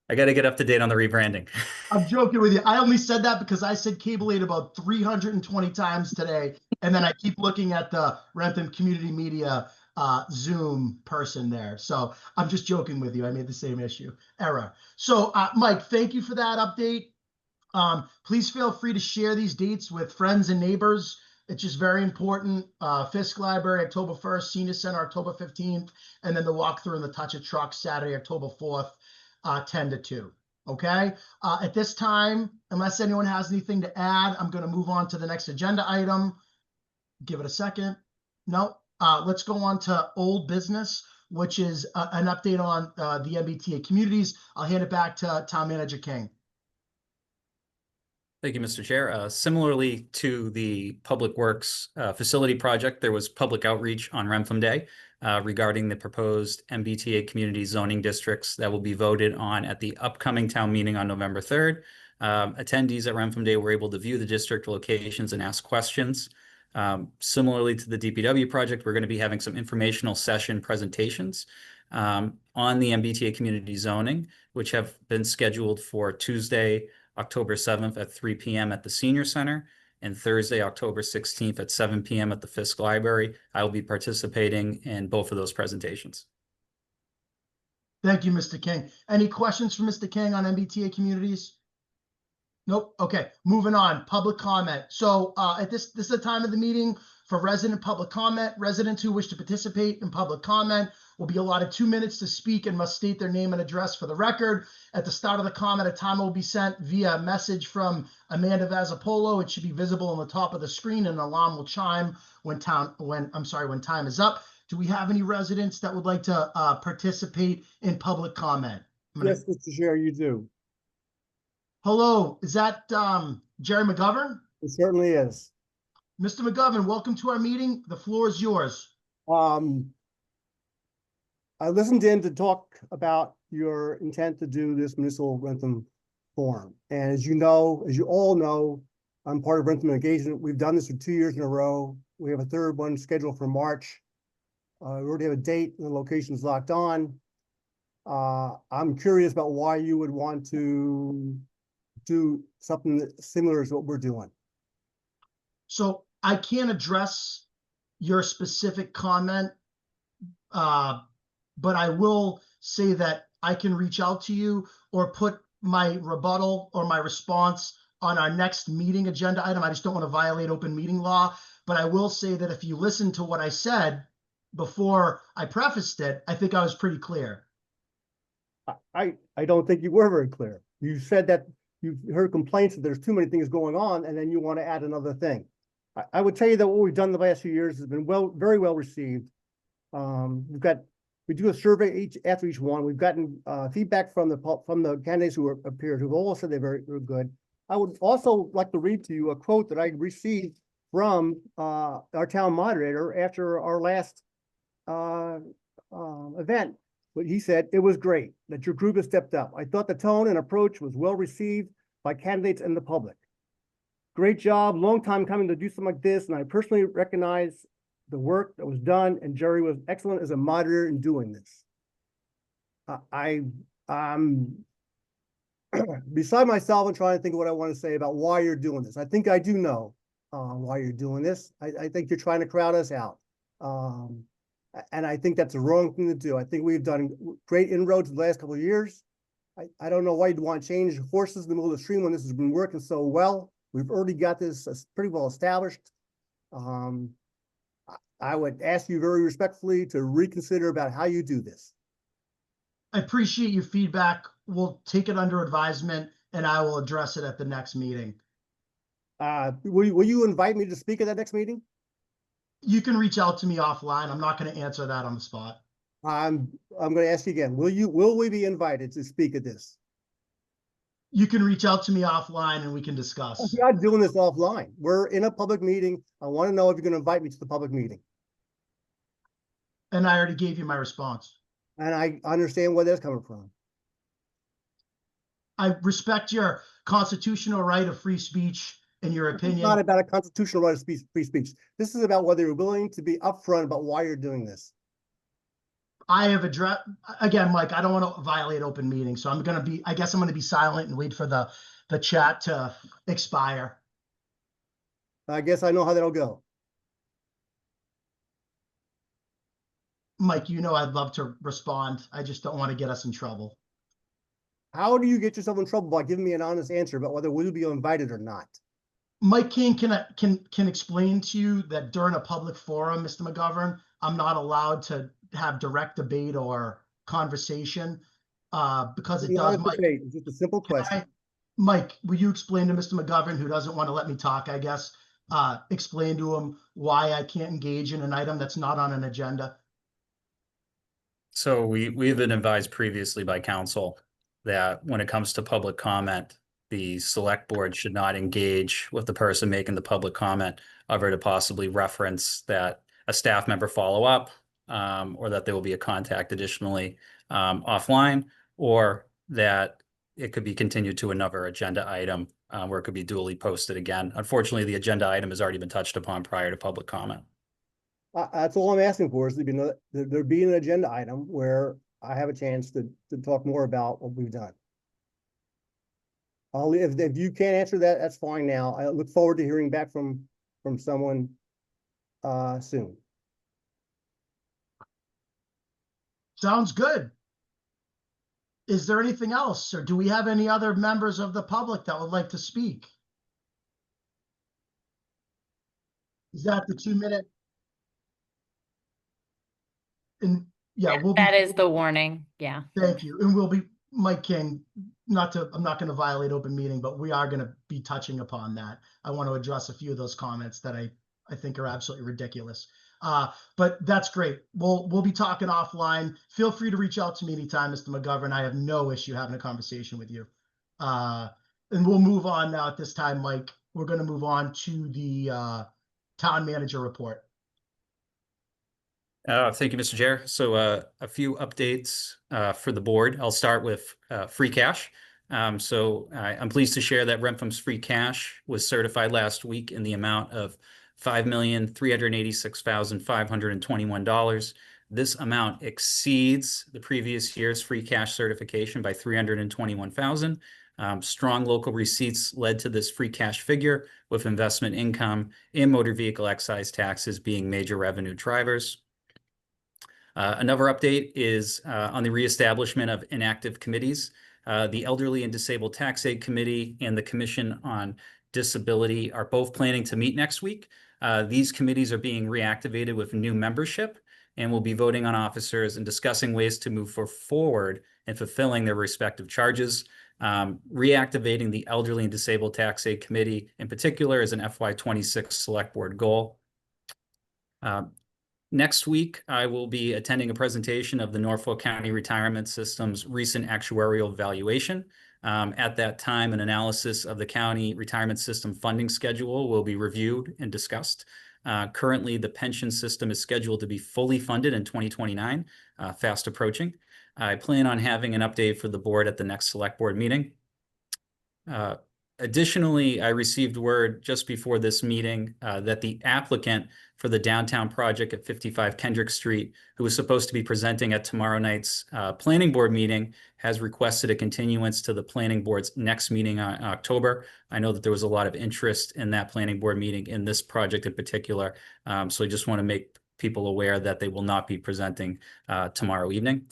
I got to get up to date on the rebranding. I'm joking with you. I only said that because I said Cable 8 about 320 times today. And then I keep looking at the Wrentham Community Media Zoom person there. So I'm just joking with you. I made the same error. So Mike, thank you for that update. Please feel free to share these dates with friends and neighbors. It's just very important. Fisk Library, October 1st, Senior Center, October 15th, and then the walkthrough and the touch of truck Saturday, October 4th, 10 to 2. Okay. At this time, unless anyone has anything to add, I'm going to move on to the next agenda item. Give it a second. No. Let's go on to old business, which is an update on the MBTA communities. I'll hand it back to Town Manager King. Thank you, Mr. Chair. Similarly to the Public Works Facility Project, there was public outreach on Wrentham Day regarding the proposed MBTA community zoning districts that will be voted on at the upcoming town meeting on November 3rd. Attendees at Wrentham Day were able to view the district locations and ask questions. Similarly to the DPW project, we're going to be having some informational session presentations on the MBTA community zoning, which have been scheduled for Tuesday, October 7th at 3 p.m. at the Senior Center, and Thursday, October 16th at 7 p.m. at the Fisk Library. I will be participating in both of those presentations. Thank you, Mr. King. Any questions for Mr. King on MBTA communities? Nope. Okay, moving on. Public comment. So at this is the time of the meeting for resident public comment. Residents who wish to participate in public comment will be allotted 2 minutes to speak and must state their name and address for the record. At the start of the comment, a timer will be sent via message from Amanda Vazzapolo. It should be visible on the top of the screen, and an alarm will chime when time is up. Do we have any residents that would like to participate in public comment? Yes, Mr. Chair, you do. Hello, is that Jerry McGovern? It certainly is. Mr. McGovern, welcome to our meeting. The floor is yours. I listened in to talk about your intent to do this municipal Wrentham forum. And as you know, as you all know, I'm part of Wrentham Engagement. We've done this for 2 years in a row. We have a third one scheduled for March. We already have a date and the location's locked on. I'm curious about why you would want to do something similar to what we're doing. So I can't address your specific comment, but I will say that I can reach out to you or put my rebuttal or my response on our next meeting agenda item. I just don't want to violate open meeting law, but I will say that if you listen to what I said before I prefaced it, I think I was pretty clear. I don't think you were very clear. You said that you've heard complaints that there's too many things going on, and then you want to add another thing. I would tell you that what we've done the last few years has been very well received. We do a survey after each one. We've gotten feedback from the candidates who appeared, who've all said they're very good. I would also like to read to you a quote that I received from our town moderator after our last event. But he said it was great that your group has stepped up. I thought the tone and approach was well received by candidates and the public. Great job, long time coming to do something like this, and I personally recognize the work that was done, and Jerry was excellent as a moderator in doing this. I'm beside myself and trying to think of what I want to say about why you're doing this. I think I do know why you're doing this. I think you're trying to crowd us out. And I think that's the wrong thing to do. I think we've done great inroads the last couple of years. I don't know why you'd want to change horses in the middle of the stream when this has been working so well. We've already got this pretty well established. I would ask you very respectfully to reconsider about how you do this. I appreciate your feedback. We'll take it under advisement and I will address it at the next meeting. Will you invite me to speak at that next meeting? You can reach out to me offline. I'm not going to answer that on the spot. I'm going to ask you again. Will we be invited to speak at this? You can reach out to me offline and we can discuss. We're not doing this offline. We're in a public meeting. I want to know if you're going to invite me to the public meeting. And I already gave you my response. And I understand where that's coming from. I respect your constitutional right of free speech and your opinion. It's not about a constitutional right of free speech. This is about whether you're willing to be upfront about why you're doing this. I have addressed, again, Mike, I don't want to violate open meetings, so I guess I'm going to be silent and wait for the chat to expire. I guess I know how that'll go. Mike, you know I'd love to respond. I just don't want to get us in trouble. How do you get yourself in trouble by giving me an honest answer about whether we'll be invited or not? Mike King can explain to you that during a public forum, Mr. McGovern, I'm not allowed to have direct debate or conversation because it does. Mike, it's just a simple question. Mike, will you explain to Mr. McGovern, who doesn't want to let me talk, I guess, explain to him why I can't engage in an item that's not on an agenda? So we've been advised previously by council that when it comes to public comment, the select board should not engage with the person making the public comment ever to possibly reference that a staff member follow up or that there will be a contact additionally offline, or that it could be continued to another agenda item where it could be duly posted again. Unfortunately, the agenda item has already been touched upon prior to public comment. That's all I'm asking for, is there be an agenda item where I have a chance to talk more about what we've done. If you can't answer that, that's fine now. I look forward to hearing back from someone soon. Sounds good. Is there anything else, or do we have any other members of the public that would like to speak? Is that the 2-minute? And yeah, that is the warning. Yeah. Thank you. And we'll be, Mike King, I'm not going to violate open meeting, but we are going to be touching upon that. I want to address a few of those comments that I think are absolutely ridiculous. But that's great. We'll be talking offline. Feel free to reach out to me anytime, Mr. McGovern. I have no issue having a conversation with you. And we'll move on now at this time, Mike. We're going to move on to the town manager report. Thank you, Mr. Chair. So a few updates for the board. I'll start with free cash. So I'm pleased to share that Wrentham's free cash was certified last week in the amount of $5,386,521. This amount exceeds the previous year's free cash certification by $321,000. Strong local receipts led to this free cash figure, with investment income and motor vehicle excise taxes being major revenue drivers. Another update is on the reestablishment of inactive committees. The Elderly and Disabled Tax Aid Committee and the Commission on Disability are both planning to meet next week. These committees are being reactivated with new membership and will be voting on officers and discussing ways to move forward in fulfilling their respective charges. Reactivating the Elderly and Disabled Tax Aid Committee in particular is an FY26 select board goal. Next week, I will be attending a presentation of the Norfolk County Retirement System's recent actuarial valuation. At that time, an analysis of the county retirement system funding schedule will be reviewed and discussed. Currently, the pension system is scheduled to be fully funded in 2029, fast approaching. I plan on having an update for the board at the next select board meeting. Additionally, I received word just before this meeting that the applicant for the downtown project at 55 Kendrick Street, who was supposed to be presenting at tomorrow night's planning board meeting, has requested a continuance to the planning board's next meeting on October. I know that there was a lot of interest in that planning board meeting in this project in particular. So I just want to make people aware that they will not be presenting tomorrow evening.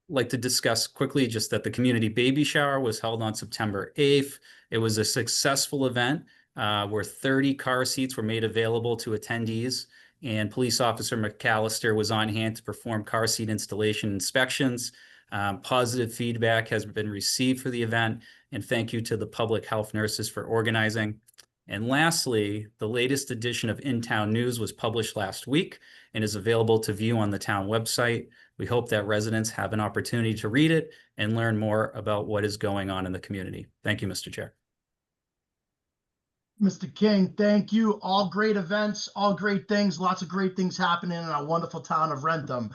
Like to discuss quickly just that the community baby shower was held on September 8th. It was a successful event where 30 car seats were made available to attendees, and Police Officer McAllister was on hand to perform car seat installation inspections. Positive feedback has been received for the event, and thank you to the public health nurses for organizing. And lastly, the latest edition of In Town News was published last week and is available to view on the town website. We hope that residents have an opportunity to read it and learn more about what is going on in the community. Thank you, Mr. Chair. Mr. King, thank you. All great events, all great things, lots of great things happening in our wonderful town of Wrentham.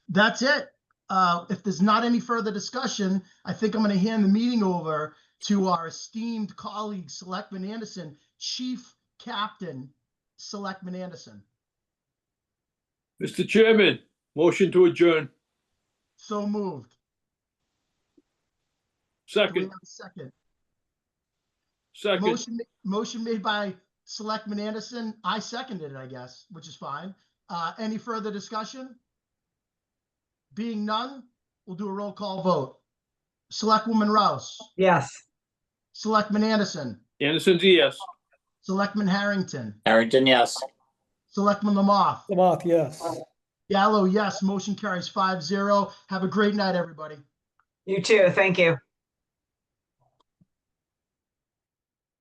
That's it. If there's not any further discussion, I think I'm going to hand the meeting over to our esteemed colleague, Selectman Anderson, Chief Captain Selectman Anderson. Mr. Chairman, motion to adjourn. So moved. Do we Second, have a second? second. Motion made by Selectman Anderson. I seconded it, I guess, which is fine. Any further discussion? Being none, we'll do a roll call vote. Selectwoman Rouse. Yes. Selectman Anderson. Anderson's a yes. Selectman Harrington. Harrington, yes. Selectman Lamoth. Lamoth, yes. Gallo, yes. Motion carries 5-0. Have a great night, everybody. You too. Thank you.